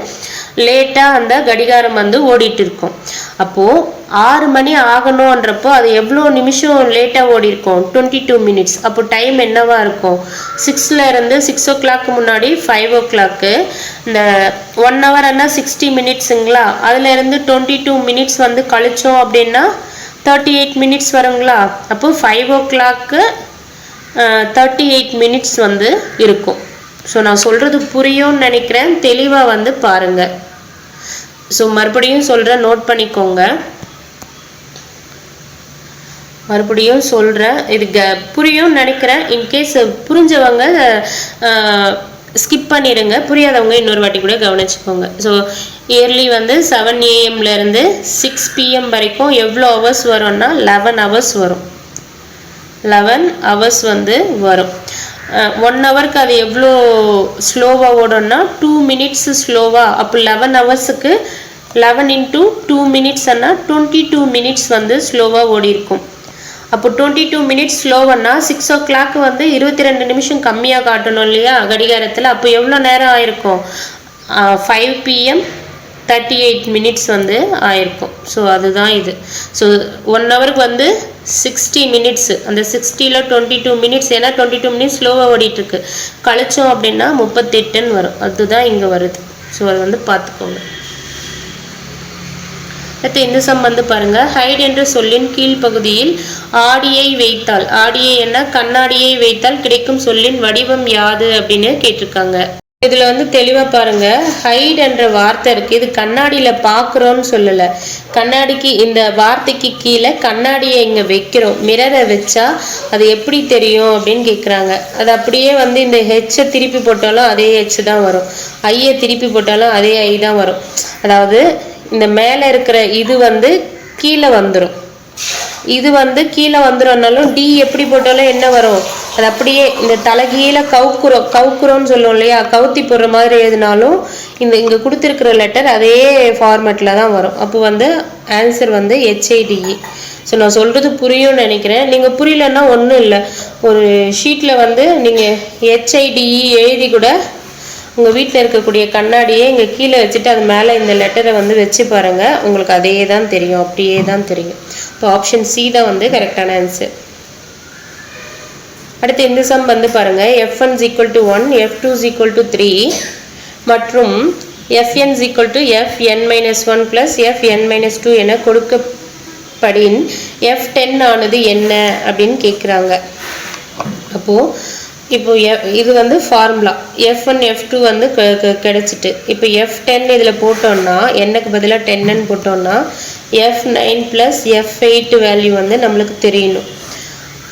லேட்டாக அந்த கடிகாரம் வந்து ஓடிட்டு இருக்கும். அப்போது 6 மணி ஆகணுன்றப்போ அது எவ்வளோ நிமிஷம் லேட்டாக ஓடி இருக்கும், 22 மினிட்ஸ். அப்போ டைம் என்னவா இருக்கும், 6 இருந்து 6 o'clock முன்னாடி 5 o'clock. இந்த 1 hour 60 மினிட்ஸுங்களா, அதில் இருந்து 22 மினிட்ஸ் வந்து கழிச்சோம் அப்படின்னா 38 மினிட்ஸ் வருங்களா. அப்போ 5 o'clock 38 மினிட்ஸ் வந்து இருக்கும். ஸோ நான் சொல்கிறது புரியும்னு நினைக்கிறேன், தெளிவாக வந்து பாருங்கள். ஸோ மறுபடியும் சொல்கிறேன், நோட் பண்ணிக்கோங்க. மறுபடியும் சொல்கிறேன், இது புரியும்னு நினைக்கிறேன். இன்கேஸ் புரிஞ்சவங்க ஸ்கிப் பண்ணிடுங்க, புரியாதவங்க இன்னொரு வாட்டி கூட கவனிச்சுக்கோங்க. ஸோ இயர்லி வந்து 7 AM to 6 PM வரைக்கும் எவ்வளோ ஹவர்ஸ் வரும்னா 11 ஹவர்ஸ் வரும். 11 ஹவர்ஸ் வந்து வரும். 1 ஹவருக்கு அது எவ்வளோ ஸ்லோவாக ஓடும்னா 2 மினிட்ஸ் ஸ்லோவாக. அப்போ 11 ஹவர்ஸுக்கு 11 into 2 மினிட்ஸ் 22 மினிட்ஸ் வந்து ஸ்லோவாக ஓடி இருக்கும். அப்போ 22 மினிட்ஸ் ஸ்லோவன்னா 6 o'clock வந்து 22 நிமிஷம் கம்மியாக காட்டணும் இல்லையா கடிகாரத்தில். அப்போ எவ்வளோ நேரம் ஆயிருக்கும், 5 PM 38 மினிட்ஸ் வந்து ஆயிருக்கும். ஸோ அதுதான் இது. ஸோ 1 ஹவருக்கு வந்து 60 மினிட்ஸ், அந்த 60ல் 22 மினிட்ஸ், ஏன்னா 22 மினிட்ஸ் ஸ்லோவாக ஓடிட்டுருக்கு, கழிச்சோம் அப்படின்னா 38 வரும். அதுதான் இங்கே வருது. ஸோ அது வந்து பார்த்துக்கோங்க. அடுத்து இந்த சம் வந்து பாருங்க, ஹைட் என்ற சொல்லின் கீழ்ப்பகுதியில் ஆடியை வைத்தால், ஆடியை என்ன கண்ணாடியை வைத்தால் கிடைக்கும் சொல்லின் வடிவம் யாது அப்படின்னு கேட்டிருக்காங்க. இதுல வந்து தெளிவா பாருங்க, ஹைட் என்ற வார்த்தை இருக்கு, இது கண்ணாடியில பாக்குறோம்னு சொல்லல. கண்ணாடிக்கு இந்த வார்த்தைக்கு கீழே கண்ணாடியை இங்க வைக்கிறோம், மிரரை வச்சா அது எப்படி தெரியும் அப்படின்னு கேக்குறாங்க. அது அப்படியே வந்து இந்த ஹெச்சை திருப்பி போட்டாலும் அதே ஹெச் தான் வரும், ஐயை திருப்பி போட்டாலும் அதே ஐ தான் வரும். அதாவது இந்த மேலே இருக்கிற இது வந்து கீழே வந்துடும், இது வந்து கீழே வந்துடும்னாலும் டி எப்படி போட்டாலும் என்ன வரும், அது அப்படியே இந்த தலைகீழே கவுக்குறோம்னு சொல்லுவோம் இல்லையா, கவுத்தி போடுற மாதிரி எதுனாலும் இந்த இங்கே கொடுத்துருக்கிற லெட்டர் அதே ஃபார்மேட்டில் தான் வரும். அப்போ வந்து ஆன்சர் வந்து HIDE. ஸோ நான் சொல்கிறது புரியும்னு நினைக்கிறேன். நீங்கள் புரியலன்னா ஒன்றும் இல்லை, ஒரு ஷீட்டில் வந்து நீங்கள் HIDE எழுதி கூட உங்கள் வீட்டில் இருக்கக்கூடிய கண்ணாடியே இங்கே கீழே வச்சுட்டு அது மேலே இந்த லெட்டரை வந்து வச்சு பாருங்கள், உங்களுக்கு அதே தான் தெரியும், அப்படியே தான் தெரியும். இப்போ ஆப்ஷன் சி தான் வந்து கரெக்டான ஆன்சர். அடுத்து இந்த சம் வந்து பாருங்கள், F1 = 1, F2 = 3 மற்றும் Fn = Fn-1 + Fn-2 என கொடுக்கப்படின் F10 ஆனது என்ன அப்படின்னு கேட்குறாங்க. அப்போது இப்போ இது வந்து ஃபார்முலா F1 F2 வந்து கிடைச்சிட்டு, இப்போ F10 இதில் போட்டோம்னா என்னக்கு பதிலாக 10ன்னு போட்டோம்னா F9 + F8 வேல்யூ வந்து நம்மளுக்கு தெரியணும்.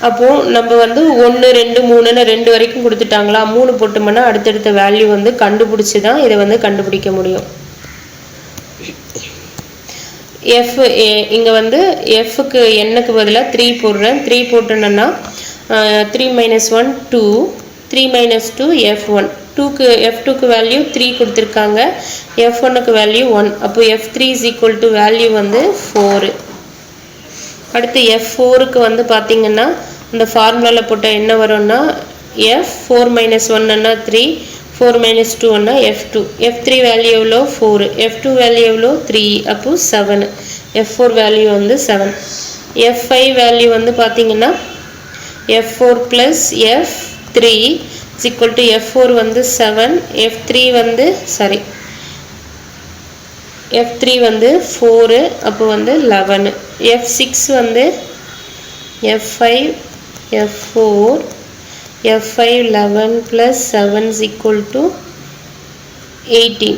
அப்போது நம்ம வந்து 1 2 3ன்னு 2 வரைக்கும் கொடுத்துட்டாங்களா, 3 போட்டோம்னா அடுத்தடுத்த வேல்யூ வந்து கண்டுபிடிச்சி தான் இதை வந்து கண்டுபிடிக்க முடியும். F இங்கே வந்து Fக்கு என்னக்கு பதிலாக 3 போடுறேன், 3 போட்டோன்னா 3 - 1 2, 3 - 2 F1, 2க்கு F2க்கு வேல்யூ 3 கொடுத்திருக்காங்க, F1க்கு வேல்யூ 1. அப்போ F3 is equal to value வந்து 4. அடுத்து F4க்கு வந்து பாத்தீங்கன்னா இந்த ஃபார்முலால போட்டா என்ன வரும்னா F4 minus 1 ன்னா 3, 4 minus 2 ன்னா F2. F3 வேல்யூ எவ்வளோ 4, F2 வேல்யூ எவ்வளோ 3, அப்போ 7. F4 வேல்யூ வந்து 7. F5 வேல்யூ வந்து பாத்தீங்கன்னா F4 plus F3 is equal to F4 வந்து 7, F3 வந்து F3 வந்து 4, அப்போ வந்து 11. F6 வந்து F5, F4, F5 11 plus 7 is equal to 18.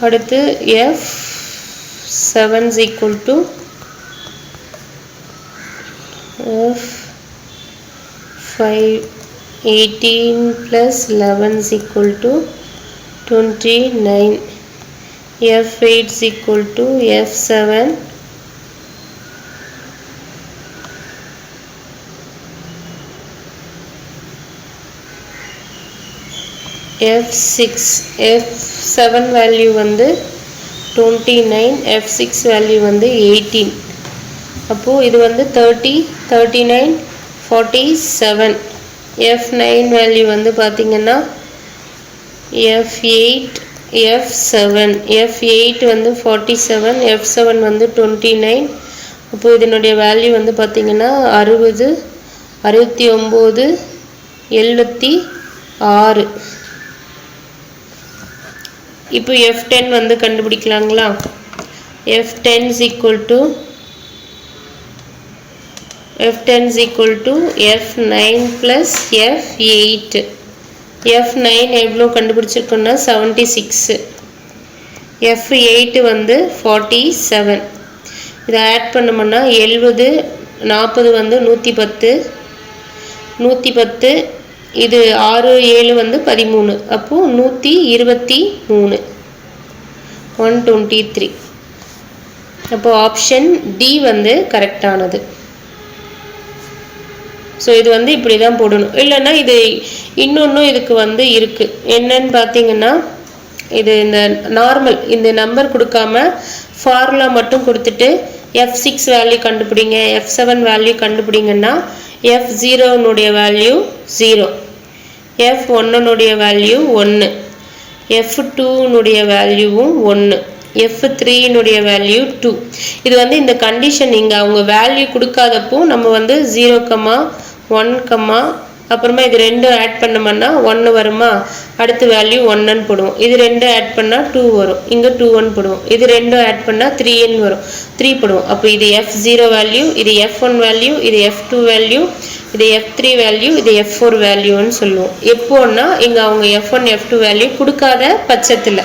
அடுத்து F7 is equal to F5 18 plus 11 is equal to 29. F8 is equal to F7 F6. F7 value வந்து 29, F6 value வந்து 18. அப்போ இது வந்து 30, 39, 47. F9 வேல்யூ வந்து பாத்தீங்கன்னா F8, F7. F8 வந்து 47, F7 வந்து 29. அப்போ இதனுடைய வேல்யூ வந்து பாத்தீங்கன்னா 60, 69, 76. இப்போ F10 வந்து கண்டுபிடிக்கலாங்களா? F10 is equal to F9 plus F8. F9 எவ்வளோ கண்டுபிடிச்சிருக்கோம்னா 76, F8 வந்து 47. இதை ஆட் பண்ணோம்னா 70, 40 வந்து 110, 110 இது 6, 7 வந்து 13. அப்போ 123, 123. அப்போ ஆப்ஷன் டி வந்து கரெக்டானது. ஸோ இது வந்து இப்படி தான் போடணும். இல்லைன்னா இது இன்னொன்றும் இதுக்கு வந்து இருக்குது. என்னன்னு பார்த்தீங்கன்னா இது இந்த நார்மல் இந்த நம்பர் கொடுக்காம ஃபார்முலா மட்டும் கொடுத்துட்டு F6 வேல்யூ கண்டுபிடிங்க, F7 வேல்யூ கண்டுபிடிங்கன்னா F0னுடைய வேல்யூ 0, F1னுடைய வேல்யூ 1, F2னுடைய வேல்யூவும் 1, F3னுடைய வேல்யூ 2. இது வந்து இந்த கண்டிஷன் இங்கே அவங்க வேல்யூ கொடுக்காதப்போ நம்ம வந்து 0, 1, அப்புறமா இது ரெண்டும் ஆட் பண்ணோம்னா 1 வருமா, அடுத்து வேல்யூ 1ன்னு போடுவோம். இது ரெண்டும் ஆட் பண்ணால் 2 வரும், இங்கே 2 போடுவோம். இது ரெண்டும் ஆட் பண்ணால் 3 வரும், 3 போடுவோம். அப்போ இது F0 வேல்யூ, இது F1 வேல்யூ, இது F2 வேல்யூ, இது F3 வேல்யூ, இது F4 வேல்யூன்னு சொல்லுவோம். எப்போன்னா இங்கே அவங்க F1, F2 வேல்யூ கொடுக்காத பட்சத்தில்,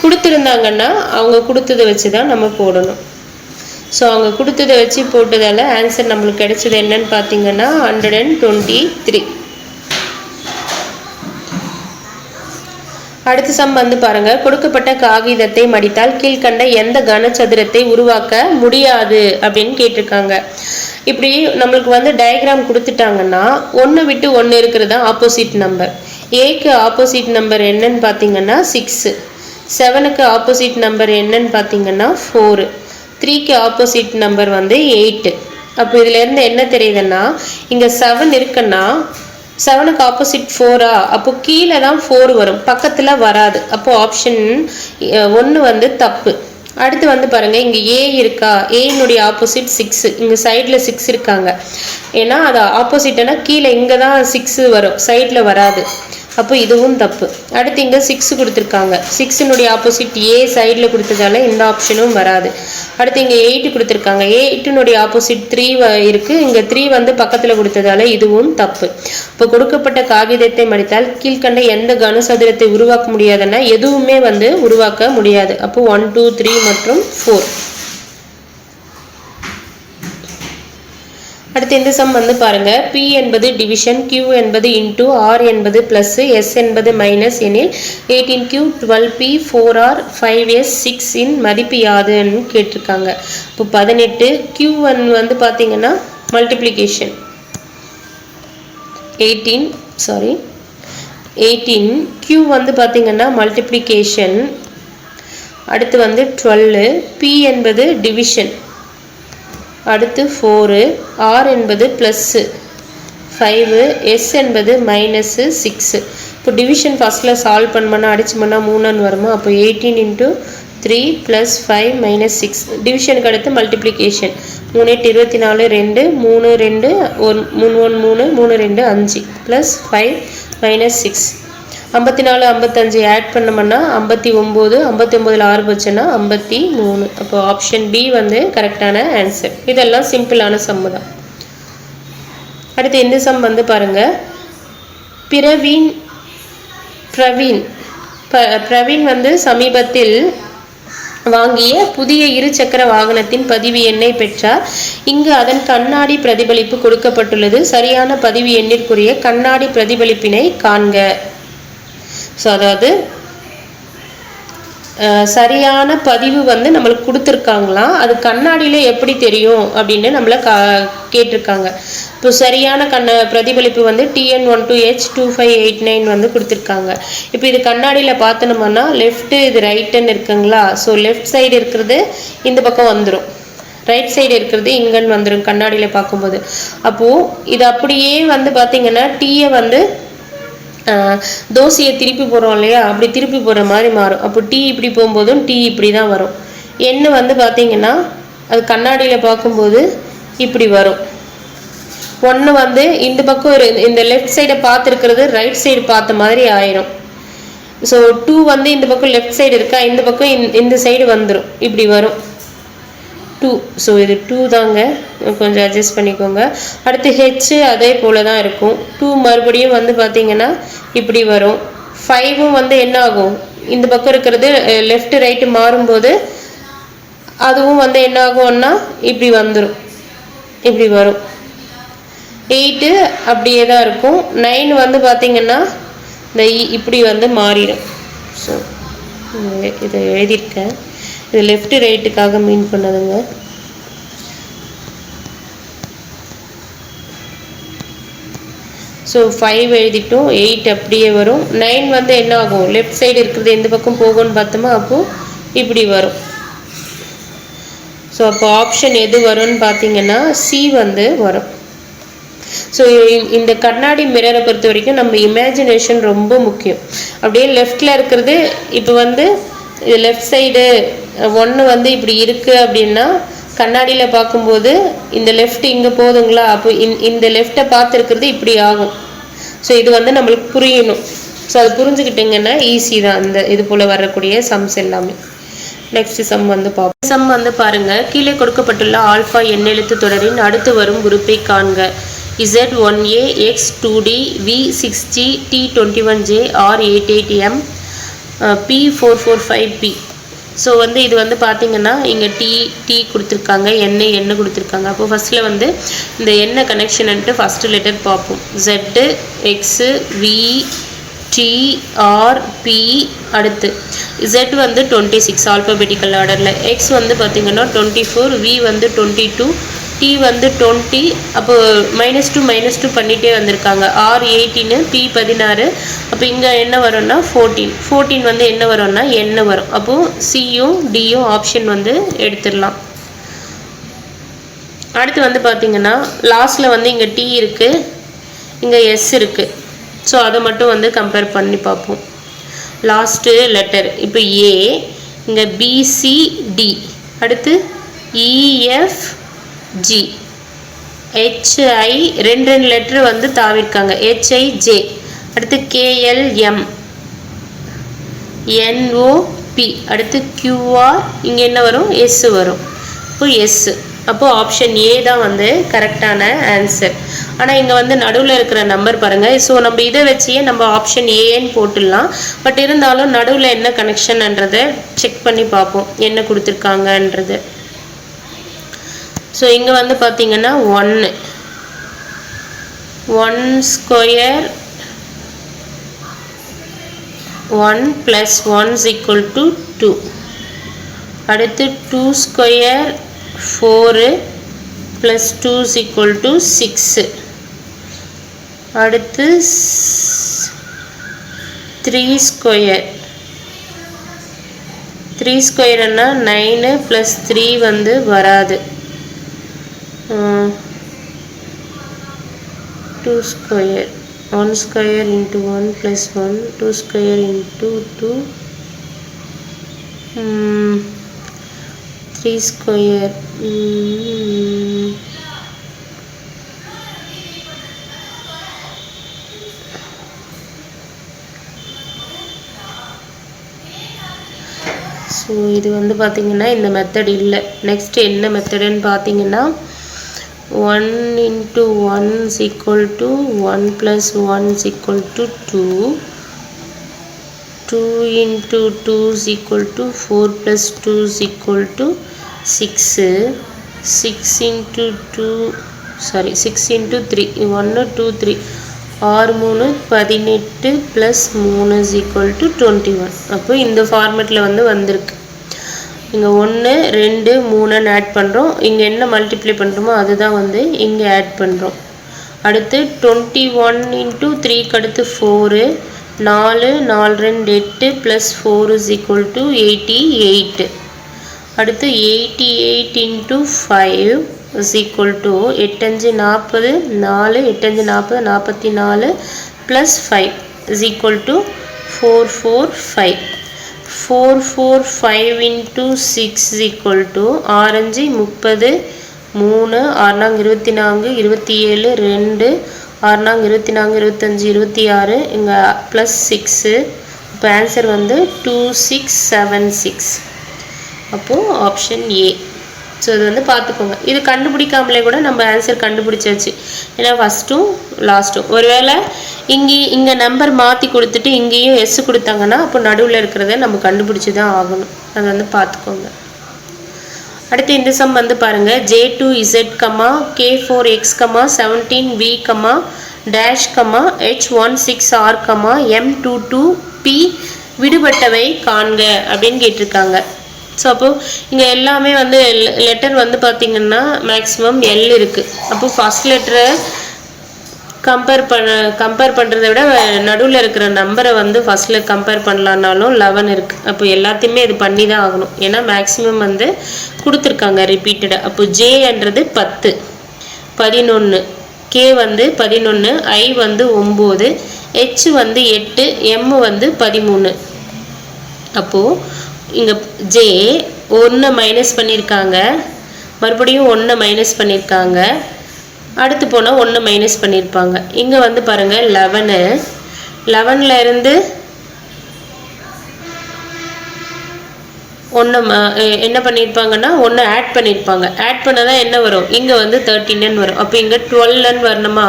கொடுத்துருந்தாங்கன்னா அவங்க கொடுத்ததை வச்சு தான் நம்ம போடணும். ஸோ அவங்க கொடுத்ததை வச்சு போட்டதால் ஆன்சர் நம்மளுக்கு கிடைச்சது என்னன்னு பார்த்தீங்கன்னா 123. அடுத்த சம் வந்து பாருங்க, கொடுக்கப்பட்ட காகிதத்தை மடித்தால் கீழ்கண்ட எந்த கனசதுரத்தை உருவாக்க முடியாது அப்படின்னு கேட்டிருக்காங்க. இப்படி நம்மளுக்கு வந்து டயக்ராம் கொடுத்துட்டாங்கன்னா 1 விட்டு 1 இருக்கிறது ஆப்போசிட் நம்பர். ஏக்கு ஆப்போசிட் நம்பர் என்னன்னு பார்த்தீங்கன்னா 6, 7க்கு ஆப்போசிட் நம்பர் என்னன்னு பார்த்தீங்கன்னா 4, 3க்கு ஆப்போசிட் நம்பர் வந்து 8. அப்போ இதுலேருந்து என்ன தெரியுதுன்னா இங்கே 7 இருக்குன்னா 7க்கு ஆப்போசிட் 4ஆ, அப்போ கீழே தான் 4 வரும், பக்கத்தில் வராது. அப்போ ஆப்ஷன் 1 வந்து தப்பு. அடுத்து வந்து பாருங்க, இங்கே ஏ இருக்கா, ஏனுடைய ஆப்போசிட் 6, இங்கே சைடில் 6 இருக்காங்க. ஏன்னா அது ஆப்போசிட்னா கீழே இங்கே தான் 6 வரும், சைடில் வராது. அப்போ இதுவும் தப்பு. அடுத்து இங்கே 6 கொடுத்துருக்காங்க, 6னுடைய ஆப்போசிட் ஏ சைடில் கொடுத்ததால இந்த ஆப்ஷனும் வராது. அடுத்து இங்கே 8 கொடுத்துருக்காங்க, 8னுடைய ஆப்போசிட் 3 இருக்குது, இங்கே 3 வந்து பக்கத்தில் கொடுத்ததால இதுவும் தப்பு. இப்போ கொடுக்கப்பட்ட காகிதத்தை மடித்தால் கீழ்கண்ட எந்த கனசதுரத்தை உருவாக்க முடியாதுன்னா எதுவுமே வந்து உருவாக்க முடியாது. அப்போ 1, 2, 3 மற்றும் 4. அடுத்து இந்த சம் வந்து பாருங்க, P என்பது டிவிஷன், Q என்பது இன்டூ, R என்பது பிளஸ், S என்பது மைனஸ் எனில் 18Q 12P 4R 5S 6 இன் மதிப்பு யாதுன்னு கேட்டிருக்காங்க. இப்போ 18 Q1 வந்து பார்த்தீங்கன்னா மல்டிப்ளிகேஷன், 18 Q வந்து பார்த்தீங்கன்னா மல்டிப்ளிகேஷன், அடுத்து வந்து 12, P என்பது டிவிஷன், அடுத்து 4, R என்பது +5, S என்பது -6. இப்போ டிவிஷன் ஃபஸ்ட்டில் சால்வ் பண்ணோம்னா அடிச்சு பண்ணால் 3 வருமா, அப்போ 18 × 3 + 5 - 6. டிவிஷனுக்கு அடுத்து மல்டிப்ளிகேஷன் 3 8 24, 2 3 2 1 3 1 3 3 2 5 + 5 - 6. 54 55 ஆட் பண்ணோம்னா 59, 59ல் 6 போச்சுன்னா 53. அப்போ ஆப்ஷன் பி வந்து கரெக்டான ஆன்சர். இதெல்லாம் சிம்பிளான சம்மு தான். அடுத்து இந்த சம் வந்து பாருங்கள். பிரவீன் வந்து சமீபத்தில் வாங்கிய புதிய இருசக்கர வாகனத்தின் பதிவு எண்ணை பெற்றார். இங்கு அதன் கண்ணாடி பிரதிபலிப்பு கொடுக்கப்பட்டுள்ளது. சரியான பதிவு எண்ணிற்குரிய கண்ணாடி பிரதிபலிப்பினை காண்க. ஸோ அதாவது சரியான பதிவு வந்து நம்மளுக்கு கொடுத்துருக்காங்களாம். அது கண்ணாடியில் எப்படி தெரியும் அப்படின்னு நம்மளை கேட்டிருக்காங்க. இப்போ சரியான பிரதிபலிப்பு வந்து TN12H2589 வந்து கொடுத்துருக்காங்க. இப்போ இது கண்ணாடியில் பார்த்தோம்னா லெஃப்ட்டு இது ரைட்டுன்னு இருக்குங்களா. ஸோ லெஃப்ட் சைடு இருக்கிறது இந்த பக்கம் வந்துடும், ரைட் சைடு இருக்கிறது இங்கன்னு வந்துடும் கண்ணாடியில் பார்க்கும்போது. அப்போது இது அப்படியே வந்து பார்த்திங்கன்னா டீயை வந்து தோசையை திருப்பி போடுறோம் இல்லையா, அப்படி திருப்பி போடுற மாதிரி மாறும். அப்போ டீ இப்படி போகும்போதும் டீ இப்படி தான் வரும். எண்ணு வந்து பார்த்திங்கன்னா அது கண்ணாடியில் பார்க்கும்போது இப்படி வரும். ஒன்று வந்து இந்த பக்கம் இந்த லெஃப்ட் சைடை பார்த்துருக்கிறது ரைட் சைடு பார்த்த மாதிரி ஆயிரும். ஸோ 2 வந்து இந்த பக்கம் லெஃப்ட் சைடு இருக்கா, இந்த பக்கம் இந்த சைடு வந்துடும், இப்படி வரும் 2. ஸோ இது 2 தாங்க, கொஞ்சம் அட்ஜஸ்ட் பண்ணிக்கோங்க. அடுத்து ஹெச் அதே போல் தான் இருக்கும். 2 மறுபடியும் வந்து பார்த்திங்கன்னா இப்படி வரும். 5ம் வந்து என்ன ஆகும், இந்த பக்கம் இருக்கிறது லெஃப்ட் ரைட்டு மாறும்போது அதுவும் வந்து என்ன ஆகும்னா இப்படி வந்துடும், இப்படி வரும். 8 அப்படியே தான் இருக்கும். 9 வந்து பார்த்திங்கன்னா இந்த இப்படி வந்து மாறிடும். ஸோ இதை எழுதியிருக்கேன், இது லெஃப்ட் ரைட்டுக்காக மீன் பண்ணதுங்க. ஸோ 5 எழுதிட்டோம், 8 அப்படியே வரும். 9 வந்து என்ன ஆகும், லெஃப்ட் சைடு இருக்கிறது எந்த பக்கம் போகும்னு பார்த்தோமா, அப்போது இப்படி வரும். ஸோ அப்போ ஆப்ஷன் எது வரும்னு பார்த்தீங்கன்னா சி வந்து வரும். ஸோ இந்த கண்ணாடி மிரரை பொறுத்த வரைக்கும் நம்ம இமேஜினேஷன் ரொம்ப முக்கியம். அப்படியே லெஃப்டில் இருக்கிறது இப்போ வந்து இது லெஃப்ட் சைடு 1 வந்து இப்படி இருக்குது அப்படின்னா கண்ணாடியில் பார்க்கும்போது இந்த லெஃப்ட் இங்கே போகுதுங்களா, அப்போ இந்த லெஃப்டை பார்த்துருக்கிறது இப்படி ஆகும். ஸோ இது வந்து நம்மளுக்கு புரியணும். ஸோ அது புரிஞ்சுக்கிட்டிங்கன்னா ஈஸி தான் இந்த இது போல் வரக்கூடிய சம்ஸ் எல்லாமே. நெக்ஸ்ட் சம் வந்து பார்ப்போம். சம் வந்து பாருங்கள். கீழே கொடுக்கப்பட்டுள்ள ஆல்ஃபா எண்ணெழுத்து தொடரின் அடுத்து வரும் குரூப்பை காண்க. Z1A X2D V6G T21J R88M P445P. So வந்து இது வந்து பார்த்திங்கன்னா இங்கே டி கொடுத்துருக்காங்க, எண்ணெய் கொடுத்துருக்காங்க. அப்போ ஃபஸ்ட்டில் வந்து இந்த எண்ணெய் கனெக்ஷன்ட்டு ஃபஸ்ட்டு லெட்டர் பார்ப்போம். Z X V T R P. அடுத்து Z வந்து 26 ஆல்ஃபபெட்டிக்கல் ஆர்டரில், X வந்து பார்த்திங்கன்னா 24, V வந்து 22, T வந்து 20. அப்போ -2 பண்ணிகிட்டே வந்திருக்காங்க. R18, P 16. அப்போ இங்கே என்ன வரும்னா 14 வந்து என்ன வரும்னா என்ன வரும். அப்போது சியும் டியும் ஆப்ஷன் வந்து எடுத்துடலாம். அடுத்து வந்து பார்த்திங்கன்னா லாஸ்ட்டில் வந்து இங்கே T இருக்குது, இங்கே S இருக்குது. ஸோ அதை மட்டும் வந்து கம்பேர் பண்ணி பார்ப்போம். லாஸ்ட்டு லெட்டர் இப்போ ஏ, இங்கே BCD, அடுத்து EF G, HI 2 லெட்ரு வந்து தாவிருக்காங்க, HIJ. அடுத்து KLM NOP. அடுத்து QR, இங்கே என்ன வரும், S வரும். இப்போ S. அப்போது ஆப்ஷன் ஏ தான் வந்து கரெக்டான ஆன்சர். ஆனால் இங்கே வந்து நடுவில் இருக்கிற நம்பர் பாருங்கள். ஸோ நம்ம இதை வச்சே நம்ம ஆப்ஷன் ஏன்னு போட்டுடலாம். பட் இருந்தாலும் நடுவில் என்ன கனெக்ஷன்ன்றதை செக் பண்ணி பார்ப்போம் என்ன கொடுத்துருக்காங்கன்றது. ஸோ இங்கே வந்து பார்த்திங்கன்னா 1 ஸ்கொயர் 1 + 1 = 2. அடுத்து 2 ஸ்கொயர் 4 + 2 = 6. அடுத்து 3 ஸ்கொயர் 3 ஸ்கொயர்னா 9 + 3 வந்து வராது 2 square 1 square into 1 + 1 2 square into 2 3 square so இது வந்து பார்த்தீங்கன்னா இந்த மெத்தட் இல்லை. நெக்ஸ்ட் என்ன மெத்தடுன்னு பார்த்தீங்கன்னா 1 into 1 is equal to 1 plus 1 is equal to 2. 2 into 2 is equal to 4 plus 2 is equal to 6. 6 into 2 sorry 6 into 3 1 2 3 6 3 18 plus 3 is equal to 21. அப்போ இந்த ஃபார்மேட்டில் வந்து வந்திருக்கு. இங்கே 1 2 3 ஆட் பண்ணுறோம். இங்கே என்ன மல்டிப்ளை பண்ணுறோமோ அதுதான் வந்து இங்கே ஆட் பண்ணுறோம். அடுத்து 21 into 3க்கு அடுத்து 4 4 4 2 8 plus 4 is equal to 88. அடுத்து 88 into 5 is equal to 8 5 40 4 8 5 40 44 plus 5 is equal to 445. 445 into 6 is equal to 6 5 30 3 6 24 27 2 6 24 25 26 இங்கே ப்ளஸ் 6. இப்போ ஆன்சர் வந்து 2676. அப்போது ஆப்ஷன் ஏ. ஸோ இது வந்து பார்த்துக்கோங்க. இது கண்டுபிடிக்காமலே கூட நம்ம ஆன்சர் கண்டுபிடிச்சாச்சு. ஏன்னா ஃபஸ்ட்டும் லாஸ்ட்டும் ஒருவேளை இங்கே நம்பர் மாற்றி கொடுத்துட்டு இங்கேயும் எஸ் கொடுத்தாங்கன்னா அப்போ நடுவில் இருக்கிறத நம்ம கண்டுபிடிச்சி தான் ஆகணும். அதை வந்து பார்த்துக்கோங்க. அடுத்து இந்த சம் வந்து பாருங்கள். J2Z, K4X, 17V, dash, H16R, M22P விடுபட்டவை காண்க அப்படின்னு கேட்டிருக்காங்க. ஸோ அப்போது இங்கே எல்லாமே வந்து லெட்டர் வந்து பார்த்திங்கன்னா மேக்ஸிமம் எல் இருக்குது. அப்போது ஃபஸ்ட் லெட்டரை கம்பேர் பண்ணுறதை விட நடுவில் இருக்கிற நம்பரை வந்து ஃபஸ்ட்டில் கம்பேர் பண்ணலான்னாலும் 11 இருக்குது. அப்போ எல்லாத்தையுமே இது பண்ணி தான் ஆகணும். ஏன்னா மேக்ஸிமம் வந்து கொடுத்துருக்காங்க ரிப்பீட்டடாக. அப்போ ஜேன்றது 10 11 கே வந்து 11 ஐ வந்து 9 ஹெச் வந்து 8 எம் வந்து 13. அப்போது இங்கே ஜே 1 மைனஸ் பண்ணியிருக்காங்க, மறுபடியும் 1 மைனஸ் பண்ணியிருக்காங்க, அடுத்து போனால் 1 மைனஸ் பண்ணியிருப்பாங்க. இங்கே வந்து பாருங்கள் 11 இருந்து 1 என்ன பண்ணியிருப்பாங்கன்னா 1 ஆட் பண்ணியிருப்பாங்க. ஆட் பண்ணதான் என்ன வரும்? இங்கே வந்து 13 வரும். அப்போ இங்கே 12 வரணுமா?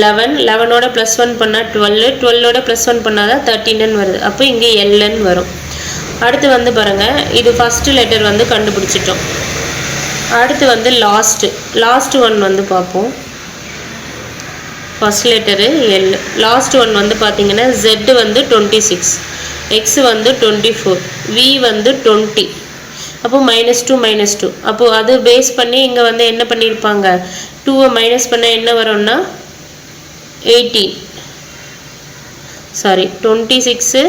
11ஓட +1 பண்ணால் 12, 12ஓட +1 பண்ணால் தான் 13 வருது. அப்போ இங்கே LN வரும். அடுத்து வந்து பாருங்கள், இது ஃபஸ்ட்டு லெட்டர் வந்து கண்டுபிடிச்சிட்டோம். அடுத்து வந்து லாஸ்ட் ஒன் வந்து பார்ப்போம். First letter L, last one வந்து பார்த்தீங்கன்னா Z வந்து 26, X வந்து 24, V வந்து 20. அப்போது -2 அப்போது அது பேஸ் பண்ணி இங்கே வந்து என்ன பண்ணியிருப்பாங்க? 2 மைனஸ் பண்ணால் என்ன வரும்னா 18 சாரி 26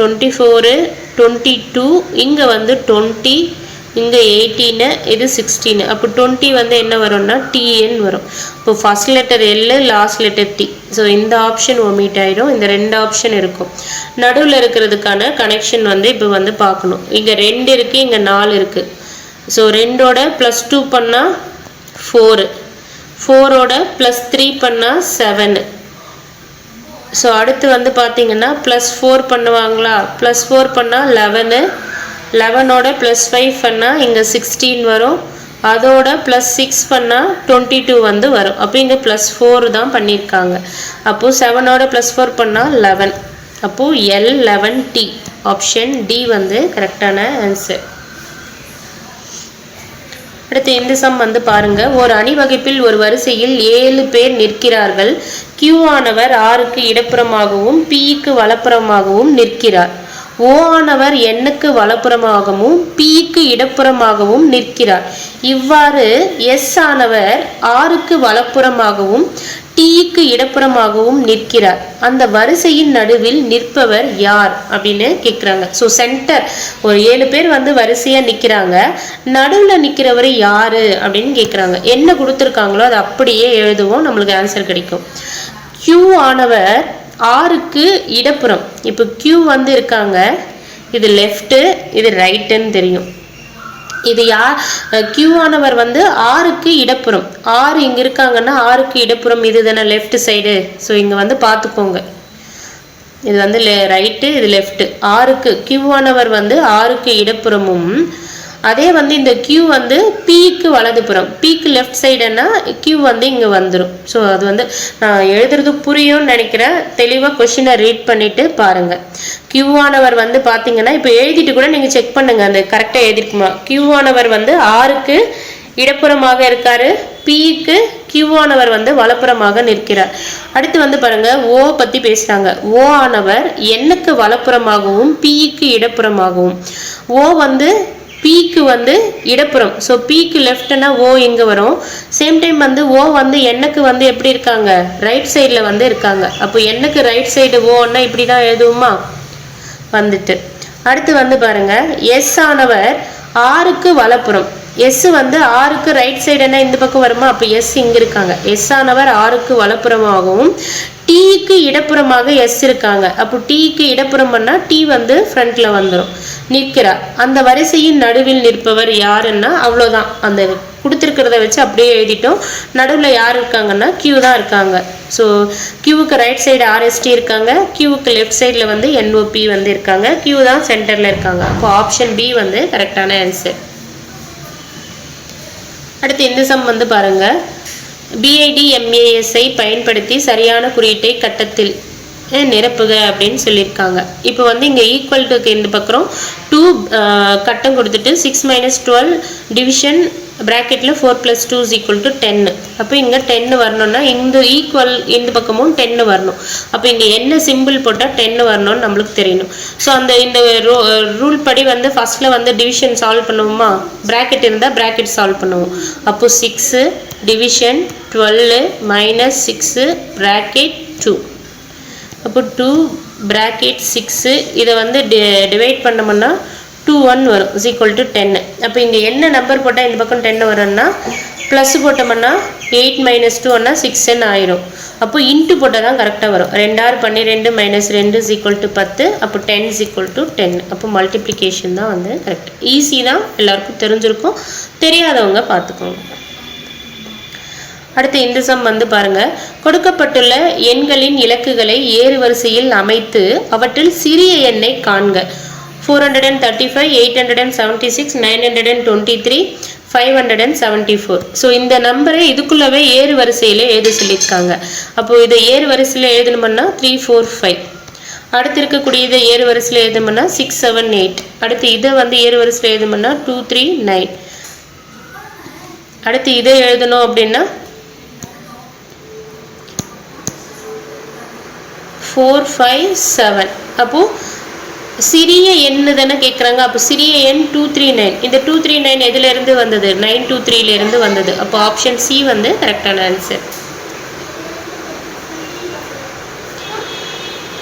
24 22 இங்கே வந்து 20 இங்கே 18 இது 16. அப்போ 20 வந்து என்ன வரும்னா TN வரும். இப்போ first letter L, last letter T. So இந்த ஆப்ஷன் ஒமிட் ஆகிடும். இந்த 2 ஆப்ஷன் இருக்கும். நடுவில் இருக்கிறதுக்கான கனெக்ஷன் வந்து இப்போ வந்து பார்க்கணும். இங்கே 2 இருக்குது, இங்கே 4 இருக்குது. ஸோ 2ஓட +2 பண்ணால் 4, 4ஓட +3 பண்ணால் 7. ஸோ அடுத்து வந்து பார்த்தீங்கன்னா +4 பண்ணுவாங்களா? +4 பண்ணால் 11, 11ஓட +5 பண்ணால் இங்கே 16 வரும். அதோட +6 பண்ணால் 22 வந்து வரும். அப்போ இங்கே +4 தான் பண்ணியிருக்காங்க. அப்போது 7ஓட +4 பண்ணால் 11. அப்போது L11T ஆப்ஷன் டி வந்து கரெக்டான ஆன்சர். அடுத்து இந்த சம் வந்து பாருங்க. ஒரு அணிவகுப்பில் ஒரு வரிசையில் 7 பேர் நிற்கிறார்கள். Q ஆனவர் Rக்கு இடப்புறமாகவும் Pக்கு வலப்புறமாகவும் நிற்கிறார். ஓ ஆனவர் எண்ணுக்கு வலப்புறமாகவும் பிக்கு இடப்புறமாகவும் நிற்கிறார். இவ்வாறு எஸ் ஆனவர் ஆருக்கு வலப்புறமாகவும் டீக்கு இடப்புறமாகவும் நிற்கிறார். அந்த வரிசையின் நடுவில் நிற்பவர் யார் அப்படின்னு கேட்குறாங்க. ஸோ சென்டர் ஒரு 7 பேர் வந்து வரிசையா நிற்கிறாங்க, நடுவில் நிற்கிறவர் யாரு அப்படின்னு கேட்குறாங்க. என்ன கொடுத்துருக்காங்களோ அதை அப்படியே எழுதுவோம், நம்மளுக்கு ஆன்சர் கிடைக்கும். கியூ ஆனவர் ஆருக்கு இடப்புறம். இப்போ கியூ வந்து இருக்காங்க, இது லெஃப்ட்டு இது ரைட்டுன்னு தெரியும். இது யார்? கியூ ஆனவர் வந்து ஆருக்கு இடப்புறம். ஆறு இங்க இருக்காங்கன்னா ஆருக்கு இடப்புறம் இது தானே லெஃப்ட் சைடு. ஸோ இங்க வந்து பார்த்துக்கோங்க, இது வந்து ரைட்டு இது லெஃப்ட். ஆருக்கு கியூ ஆனவர் வந்து ஆருக்கு இடப்புறமும், அதே வந்து இந்த கியூ வந்து பிக்கு வலதுபுறம், பிக்கு லெஃப்ட் சைடுன்னா கியூ வந்து இங்கே வந்துடும். ஸோ அது வந்து நான் எழுதுறது புரியும்னு நினைக்கிறேன். தெளிவாக கொஷினை ரீட் பண்ணிட்டு பாருங்க. கியூ ஆனவர் வந்து பார்த்தீங்கன்னா இப்போ எழுதிட்டு கூட நீங்கள் செக் பண்ணுங்க அந்த கரெக்டாக எழுதிருக்குமா. கியூ ஆனவர் வந்து ஆருக்கு இடப்புறமாக இருக்காரு, பிக்கு கியூ ஆனவர் வந்து வலப்புறமாக நிற்கிறார். அடுத்து வந்து பாருங்க ஓ பத்தி பேசுறாங்க. ஓ ஆனவர் எண்ணுக்கு வலப்புறமாகவும் பிக்கு இடப்புறமாகவும். ஓ வந்து பிக்கு வந்து இடப்புறம். ஸோ பிக்கு லெஃப்ட்னா ஓ இங்கே வரும். சேம் டைம் வந்து ஓ வந்து எண்ணுக்கு வந்து எப்படி இருக்காங்க, ரைட் சைடில் வந்து இருக்காங்க. அப்போ எண்ணுக்கு ரைட் சைடு ஓன்னா இப்படி தான் எழுதுவோமா வந்துட்டு. அடுத்து வந்து பாருங்க எஸ் ஆனவர் ஆருக்கு வலப்புறம். எஸ் வந்து ஆருக்கு ரைட் சைடுன்னா இந்த பக்கம் வருமா, அப்போ எஸ் இங்க இருக்காங்க. எஸ் ஆனவர் ஆருக்கு வலப்புறமாகவும் டீக்கு இடப்புறமாக எஸ் இருக்காங்க. அப்போ டீக்கு இடப்புறம் பண்ணா டி வந்து ஃப்ரண்ட்ல வந்துடும், நிற்கிறார். அந்த வரிசையின் நடுவில் நிற்பவர் யாருன்னா அவ்வளோதான். அந்த கொடுத்துருக்கிறத வச்சு அப்படியே எழுதிட்டோம். நடுவில் யார் இருக்காங்கன்னா கியூ தான் இருக்காங்க. ஸோ கியூவுக்கு ரைட் சைடு ஆர்எஸ்டி இருக்காங்க, கியூவுக்கு லெஃப்ட் சைடில் வந்து என்ஓபி வந்து இருக்காங்க, கியூ தான் சென்டரில் இருக்காங்க. அப்போ ஆப்ஷன் பி வந்து கரெக்டான ஆன்சர். அடுத்து இந்த சம் வந்து பாருங்க. பிஐடி எம்ஏஎஸ்ஐ பயன்படுத்தி சரியான குறியீட்டை கட்டத்தில் நிரப்புக அப்படின்னு சொல்லியிருக்காங்க. இப்போ வந்து இங்கே ஈக்குவல் டுக்கு இந்த பக்கம் 2 கட்டம் கொடுத்துட்டு 6 - 12 டிவிஷன் ப்ராக்கெட்டில் 4 + 2 = 10. அப்போ இங்கே 10 வரணும்னா இந்த ஈக்குவல் இந்த பக்கமும் 10 வரணும். அப்போ இங்கே என்ன சிம்பிள் போட்டால் 10 வரணும்னு நம்மளுக்கு தெரியணும். ஸோ இந்த ரூல் படி வந்து ஃபர்ஸ்ட்ல வந்து டிவிஷன் சால்வ் பண்ணுவோமா, ப்ராக்கெட் இருந்தால் ப்ராக்கெட் சால்வ் பண்ணுவோம். அப்போ 6 டிவிஷன் 12 - 6 ப்ராக்கெட் 2. அப்போ 2 ப்ராக்கெட் 6 இதை வந்து டிவைட் பண்ணோம்னா 21 வரும் = 10. அப்போ இங்கே என்ன நம்பர் போட்டால் இந்த பக்கம் 10 வரும்னா ப்ளஸ் போட்டோம்னா 8 - 2 6 ஆயிரும். அப்போ இன்ட்டு போட்டால் தான் கரெக்டாக வரும். 2 6 12 - 2 = 10. அப்போ 10 = 10. அப்போ மல்டிப்ளிகேஷன் தான் வந்து கரெக்ட். ஈஸி தான், எல்லாருக்கும் தெரிஞ்சிருக்கும், தெரியாதவங்க பார்த்துக்கோங்க. அடுத்து இந்த சம் வந்து பாருங்க. கொடுக்கப்பட்டுள்ள எண்களின் இலக்குகளை ஏறு வரிசையில் அமைத்து அவற்றில் சிறிய எண்ணை காண்க. 435, 876, 923, 574. ஸோ இந்த நம்பரை இதுக்குள்ளவே ஏறு வரிசையில் எழுத சொல்லியிருக்காங்க. அப்போ இதை ஏறு வரிசையில் எழுதணும்னா 3 4 5. அடுத்து இருக்கக்கூடிய இதை ஏறு வரிசையில் எழுதணும்னா 6 7 8. அடுத்து இதை வந்து ஏறு வரிசையில் எழுதணும்னா 2 3 9. அடுத்து இதை எழுதணும் அப்படின்னா 4 5 7. அப்போ சிறிய எண்ணு தானே கேட்குறாங்க. அப்போ சிறிய எண் 239. இந்த 239 எதுல இருந்து வந்தது, 923 இருந்து வந்தது. அப்போ ஆப்ஷன் சி வந்து கரெக்டான ஆன்சர்.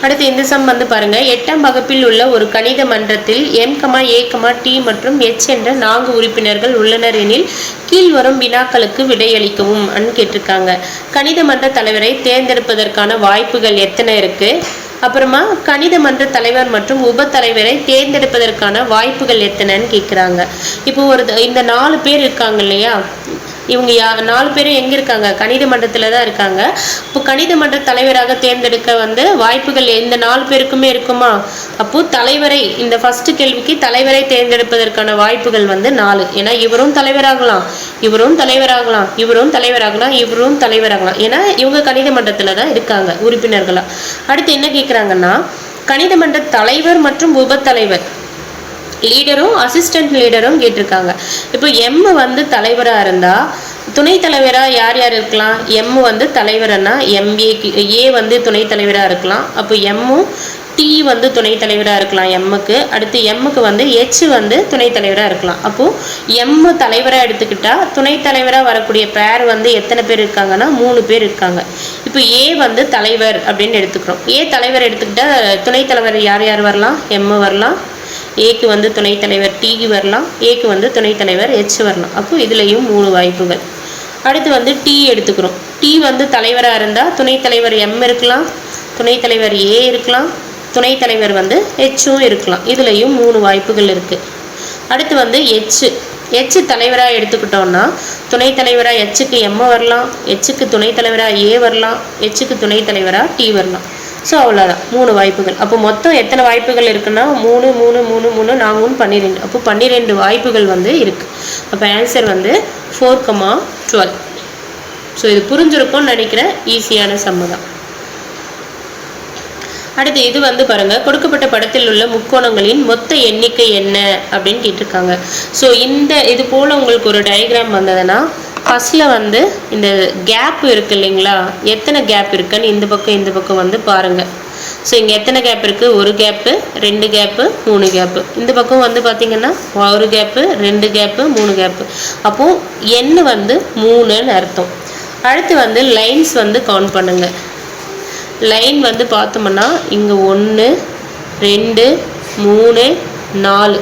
அடுத்து இந்த சம் வந்து பாருங்க. 8ஆம் வகுப்பில் உள்ள ஒரு கணித மன்றத்தில் M, A, T மற்றும் H என்ற 4 உறுப்பினர்கள் உள்ளனர் எனில் கீழ்வரும் வினாக்களுக்கு விடையளிக்கவும் கேட்டிருக்காங்க. கணித மன்ற தலைவரை தேர்ந்தெடுப்பதற்கான வாய்ப்புகள் எத்தனை இருக்கு, அப்புறமா கணித மன்ற தலைவர் மற்றும் உப தலைவரை தேர்ந்தெடுப்பதற்கான வாய்ப்புகள் எத்தனைன்னு கேட்குறாங்க. இப்போ இந்த 4 பேர் இருக்காங்க இல்லையா, இவங்க 4 பேரும் எங்கே இருக்காங்க, கணித மன்றத்தில் தான் இருக்காங்க. இப்போ கணித மன்ற தலைவராக தேர்ந்தெடுக்க வந்து வாய்ப்புகள் இந்த 4 பேருக்குமே இருக்குமா. அப்போ தலைவரை, இந்த ஃபர்ஸ்ட் கேள்விக்கு தலைவரை தேர்ந்தெடுப்பதற்கான வாய்ப்புகள் வந்து 4. ஏன்னா இவரும் தலைவராகலாம், இவரும் தலைவராகலாம், இவரும் தலைவராகலாம், இவரும் தலைவராகலாம். ஏன்னா இவங்க கணித மன்றத்தில் தான் இருக்காங்க உறுப்பினர்களா. அடுத்து என்ன கேட்குறாங்கன்னா, கணித மன்ற தலைவர் மற்றும் உப தலைவர் லீடரும் அசிஸ்டன்ட் லீடரும் கேட்டிருக்காங்க. இப்போ எம் வந்து தலைவராக இருந்தால் துணைத் தலைவராக யார் யார் இருக்கலாம், எம் வந்து தலைவர்னா ஏ வந்து துணைத் தலைவராக இருக்கலாம். அப்போ எம்மும் டி வந்து துணைத் தலைவராக இருக்கலாம் எம்முக்கு. அடுத்து எம்முக்கு வந்து ஹெச் வந்து துணைத் தலைவராக இருக்கலாம். அப்போது எம் தலைவராக எடுத்துக்கிட்டா துணைத் தலைவராக வரக்கூடிய பேர் வந்து எத்தனை பேர் இருக்காங்கன்னா 3 பேர் இருக்காங்க. இப்போ ஏ வந்து தலைவர் அப்படின்னு எடுத்துக்கிறோம். ஏ தலைவர் எடுத்துக்கிட்டா துணைத் தலைவர் யார் யார் வரலாம்? எம் வரலாம், ஏக்கு வந்து துணைத் தலைவர் டிக்கு வரலாம், ஏக்கு வந்து துணைத் தலைவர் ஹெச் வரலாம். அப்போ இதுலேயும் 3 வாய்ப்புகள். அடுத்து வந்து டி எடுத்துக்கிறோம். டி வந்து தலைவராக இருந்தால் துணைத் தலைவர் எம் இருக்கலாம், துணைத் தலைவர் ஏ இருக்கலாம், துணைத் தலைவர் வந்து ஹெச்சும் இருக்கலாம். இதுலேயும் 3 வாய்ப்புகள் இருக்குது. அடுத்து வந்து ஹெச் தலைவராக எடுத்துக்கிட்டோம்னா துணைத் தலைவராக ஹெச்சுக்கு எம் வரலாம், ஹெச்சுக்கு துணைத் தலைவராக ஏ வரலாம், ஹெச்சுக்கு துணைத் தலைவராக டி வரலாம். ஸோ அவ்வளோதான் 3 வாய்ப்புகள். அப்போ மொத்தம் எத்தனை வாய்ப்புகள் இருக்குன்னா 3 3 3 3 4 12. அப்போ 12 வாய்ப்புகள் வந்து இருக்குது. அப்போ ஆன்சர் வந்து 4,12. ஸோ இது புரிஞ்சிருக்கும்னு நினைக்கிறேன். ஈஸியான சம்மு தான். அடுத்து இது வந்து பாருங்கள், கொடுக்கப்பட்ட படத்தில் உள்ள முக்கோணங்களின் மொத்த எண்ணிக்கை என்ன அப்படின்னு கேட்டிருக்காங்க. ஸோ இது போல் உங்களுக்கு ஒரு டயக்ராம் வந்ததுன்னா ஃபஸ்ட்டில் வந்து இந்த கேப் இருக்குது இல்லைங்களா, எத்தனை கேப் இருக்குன்னு இந்த பக்கம் வந்து பாருங்கள். ஸோ இங்கே எத்தனை கேப் இருக்குது? 1 கேப்பு, 2 கேப்பு, 3 கேப்பு. இந்த பக்கம் வந்து பார்த்திங்கன்னா 1 கேப்பு, 2 கேப்பு, 3 கேப்பு. அப்போது எண் வந்து 3ன்னு அர்த்தம். அடுத்து வந்து லைன்ஸ் வந்து கவுண்ட் பண்ணுங்கள். லைன் வந்து பார்த்தோம்னா இங்கே 1 2 3 4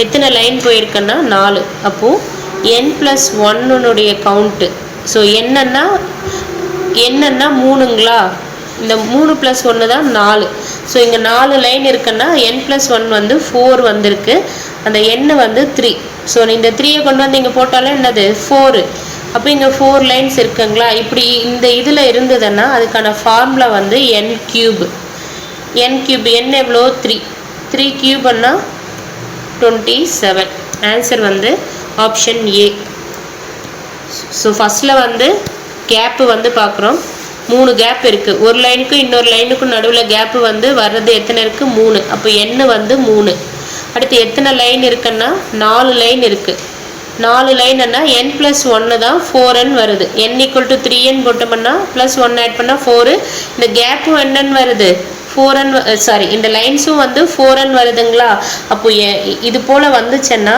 எத்தனை லைன் போயிருக்குன்னா 4. அப்போது n+1 கவுண்ட்டு. ஸோ என்னன்னா 3ங்களா, இந்த 3 + 1 தான் 4. ஸோ இங்கே 4 லைன் இருக்குன்னா n+1 வந்து 4 வந்திருக்கு. அந்த n வந்து 3. ஸோ இந்த 3யை கொண்டு வந்து இங்கே போட்டாலே என்னது 4. அப்போ இங்கே 4 லைன்ஸ் இருக்குங்களா. இப்படி இந்த இதில் இருந்ததுன்னா அதுக்கான ஃபார்முலா வந்து n³ n எவ்வளோ 3 கியூப்னா 27. ஆன்சர் வந்து ஆப்ஷன் ஏ. ஸோ ஃபஸ்ட்டில் வந்து கேப்பு வந்து பார்க்குறோம். 3 கேப் இருக்குது. ஒரு லைனுக்கும் இன்னொரு லைனுக்கும் நடுவில் கேப்பு வந்து வர்றது எத்தனை இருக்குது? 3. அப்போ எண் வந்து 3. அடுத்து எத்தனை லைன் இருக்குன்னா 4 லைன் இருக்குது. 4 லைன்னா n+1 தான் 4n வருது. n = 3n போட்டோம்னா +1 ஆட் பண்ணால் 4. இந்த கேப்பும் என்னன்னு வருது 4n. சாரி, இந்த லைன்ஸும் வந்து 4n வருதுங்களா. அப்போ இது போல் வந்துச்சுன்னா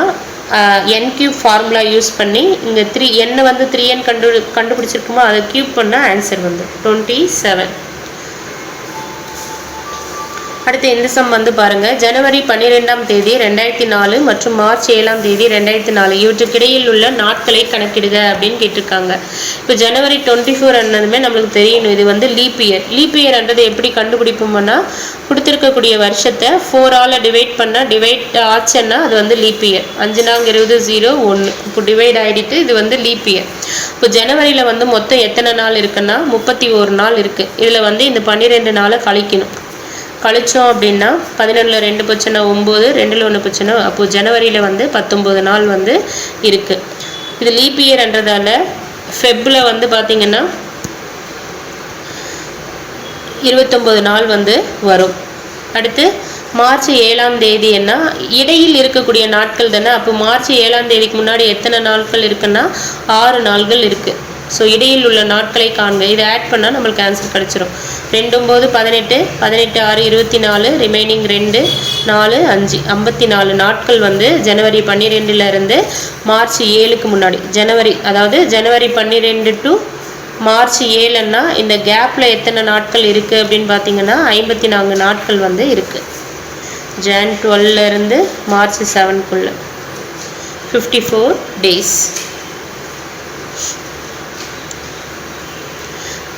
n³ ஃபார்முலா யூஸ் பண்ணி இங்கே n வந்து 3n கண்டுபிடிச்சிருக்குமோ அதை க்யூப் பண்ணால் ஆன்சர் வந்து 27. அடுத்து இந்த சம் வந்து பாருங்கள், ஜனவரி 12ஆம் தேதி 2004 மற்றும் மார்ச் 7ஆம் தேதி 2004 இவற்றுக்கு இடையில் உள்ள நாட்களை கணக்கிடுக அப்படின்னு கேட்டிருக்காங்க. இப்போ ஜனவரி 24 அன்னதுமே நம்மளுக்கு தெரியணும், இது வந்து லீப் இயர். லீப் இயர்ன்றது எப்படி கண்டுபிடிப்போம்னா கொடுத்துருக்கக்கூடிய வருஷத்தை 4ஆல் டிவைட் ஆச்சுன்னா அது வந்து லீப் இயர். 5 நாங்க 20 0 1. இப்போ டிவைட் ஆகிடுட்டு இது வந்து லீப் இயர். இப்போ ஜனவரியில் வந்து மொத்தம் எத்தனை நாள் இருக்குன்னா 31 நாள் இருக்குது. இதில் வந்து இந்த 12 நாளை கழிச்சோம் அப்படின்னா 11ல் 2 போச்சுன்னா 9, 2ல் 1 போச்சுன்னா அப்போது ஜனவரியில் வந்து 19 நாள் வந்து இருக்குது. இது லீப் இயர்ன்றதால ஃபெப்பில் வந்து பார்த்திங்கன்னா 29 நாள் வந்து வரும். அடுத்து மார்ச் 7ஆம் தேதி என்ன இடையில் இருக்கக்கூடிய நாட்கள் தானே. அப்போ மார்ச் 7ஆம் தேதிக்கு முன்னாடி எத்தனை நாட்கள் இருக்குன்னா 6 நாள்கள் இருக்குது. ஸோ இடையில் உள்ள நாட்களை காண்க. இதை ஆட் பண்ணால் நம்மளுக்கு ஆன்சர் கிடச்சிரும். 2 9 18 18 6 24 ரிமைனிங் 2 4 5 54 நாட்கள் வந்து ஜனவரி 12லேருந்து மார்ச் 7க்கு முன்னாடி. அதாவது ஜனவரி 12 டு மார்ச் 7ன்னா இந்த கேப்பில் எத்தனை நாட்கள் இருக்குது அப்படின்னு பார்த்தீங்கன்னா 54 நாட்கள் வந்து இருக்குது. Jan 12லேருந்து மார்ச் 7க்குள்ள 54 days.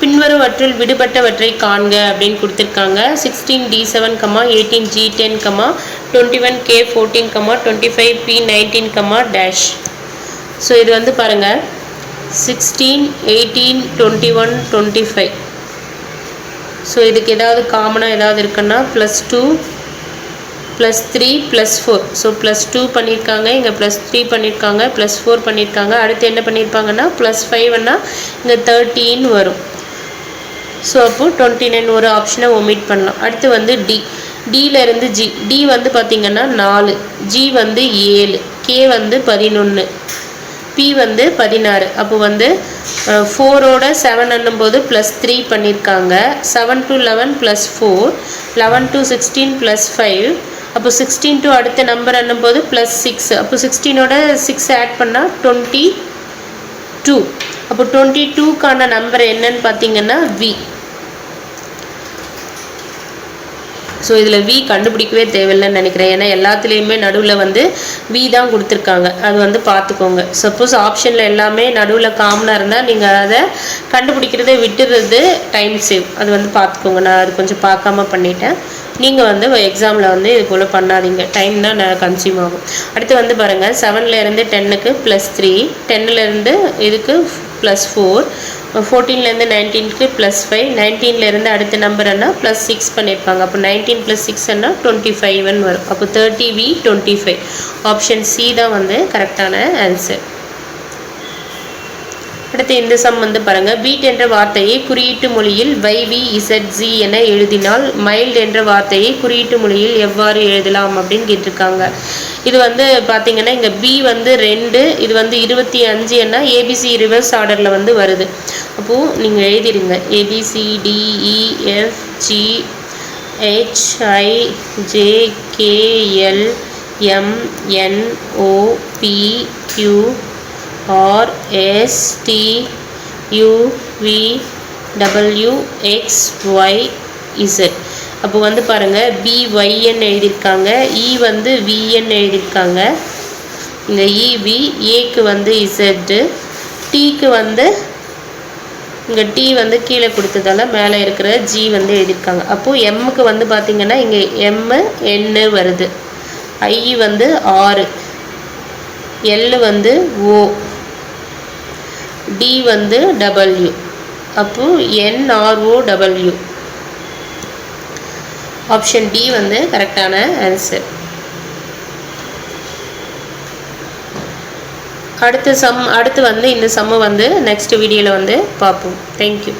பின்வருவற்றுள் விடுபட்டவற்றை காண்க அப்படின்னு கொடுத்துருக்காங்க. 16D7, 18G10, 21K14, 25P19, so இது வந்து பாருங்கள் 16, 18, 21, 25. ஸோ இதுக்கு ஏதாவது காமனாக ஏதாவது இருக்குன்னா +2, +3, +4. ஸோ +2 பண்ணியிருக்காங்க, இங்கே +3 பண்ணியிருக்காங்க, +4 பண்ணியிருக்காங்க. அடுத்து என்ன பண்ணியிருப்பாங்கன்னா +5ன்னா இங்கே 13 வரும். ஸோ அப்போது 29 ஒரு ஆப்ஷனை ஒமிட் பண்ணலாம். அடுத்து வந்து டியிலேருந்து ஜி. டி வந்து பார்த்திங்கன்னா 4, ஜி வந்து 7, கே வந்து 11, P பி வந்து 16. அப்போ வந்து 4ஓட 7 என்னும்போது +3 பண்ணியிருக்காங்க. 7 to 11 +4, 11 to 16 +5. அப்போ 16 to அடுத்த நம்பர் என்னும்போது +6. அப்போ 16ஓட 6 ஆட் பண்ணால் 22. அப்போ 22க்கான நம்பர் என்னன்னு பார்த்தீங்கன்னா வி. ஸோ இதில் வி கண்டுபிடிக்கவே தேவையில்லைன்னு நினைக்கிறேன். ஏன்னா எல்லாத்துலேயுமே நடுவில் வந்து வி தான் கொடுத்துருக்காங்க. அது வந்து பார்த்துக்கோங்க. சப்போஸ் ஆப்ஷனில் எல்லாமே நடுவில் காமனாக இருந்தால் நீங்கள் அதை கண்டுபிடிக்கிறத விட்டுறது டைம் சேவ். அது வந்து பார்த்துக்கோங்க. நான் அது கொஞ்சம் பார்க்காம பண்ணிட்டேன். நீங்கள் வந்து எக்ஸாமில் வந்து இது போல் பண்ணாதீங்க. டைம் தான் கன்சியூம் ஆகும். அடுத்து வந்து பாருங்கள், 7லேருந்து 10க்கு +3, 10லேருந்து இதுக்கு +4, 14லேருந்து 19க்கு +5, 19லேருந்து அடுத்த நம்பர் என்ன +6 பண்ணியிருப்பாங்க. அப்போ 19 + 6 என்ன 25 வரும். அப்போ 30V 25. ஆப்ஷன் சி தான் வந்து கரெக்டான ஆன்சர். அடுத்து இந்த சம் வந்து பாருங்கள், பீட் என்ற வார்த்தையை குறியீட்டு மொழியில் YVZZ என எழுதினால் மைல்டு என்ற வார்த்தையை குறியீட்டு மொழியில் எவ்வாறு எழுதலாம் அப்படின்னு கேட்டிருக்காங்க. இது வந்து பார்த்தீங்கன்னா இங்கே பி வந்து 2, இது வந்து 25 என்ன ABC ரிவர்ஸ் ஆர்டரில் வந்து வருது. அப்போது நீங்கள் எழுதிடுங்க ABCDEFGHIJKLMNOPQRSTUVWXYZ. அப்போ வந்து பாருங்கள், BYN எழுதியிருக்காங்க, E வந்து VN எழுதியிருக்காங்க. இங்கே EV, ஏக்கு வந்து Z, டீக்கு வந்து இங்கே டி வந்து கீழே கொடுத்ததால மேலே இருக்கிற ஜி வந்து எழுதியிருக்காங்க. அப்போது எம்முக்கு வந்து பார்த்திங்கன்னா இங்கே MN வருது, I வந்து R, L வந்து O, D வந்து W. அப்போது NROW. ஆப்ஷன் டி வந்து கரெக்டான ஆன்சர். அடுத்து வந்து இந்த சம்மை வந்து நெக்ஸ்ட் வீடியோவில் வந்து பார்ப்போம். தேங்க்யூ.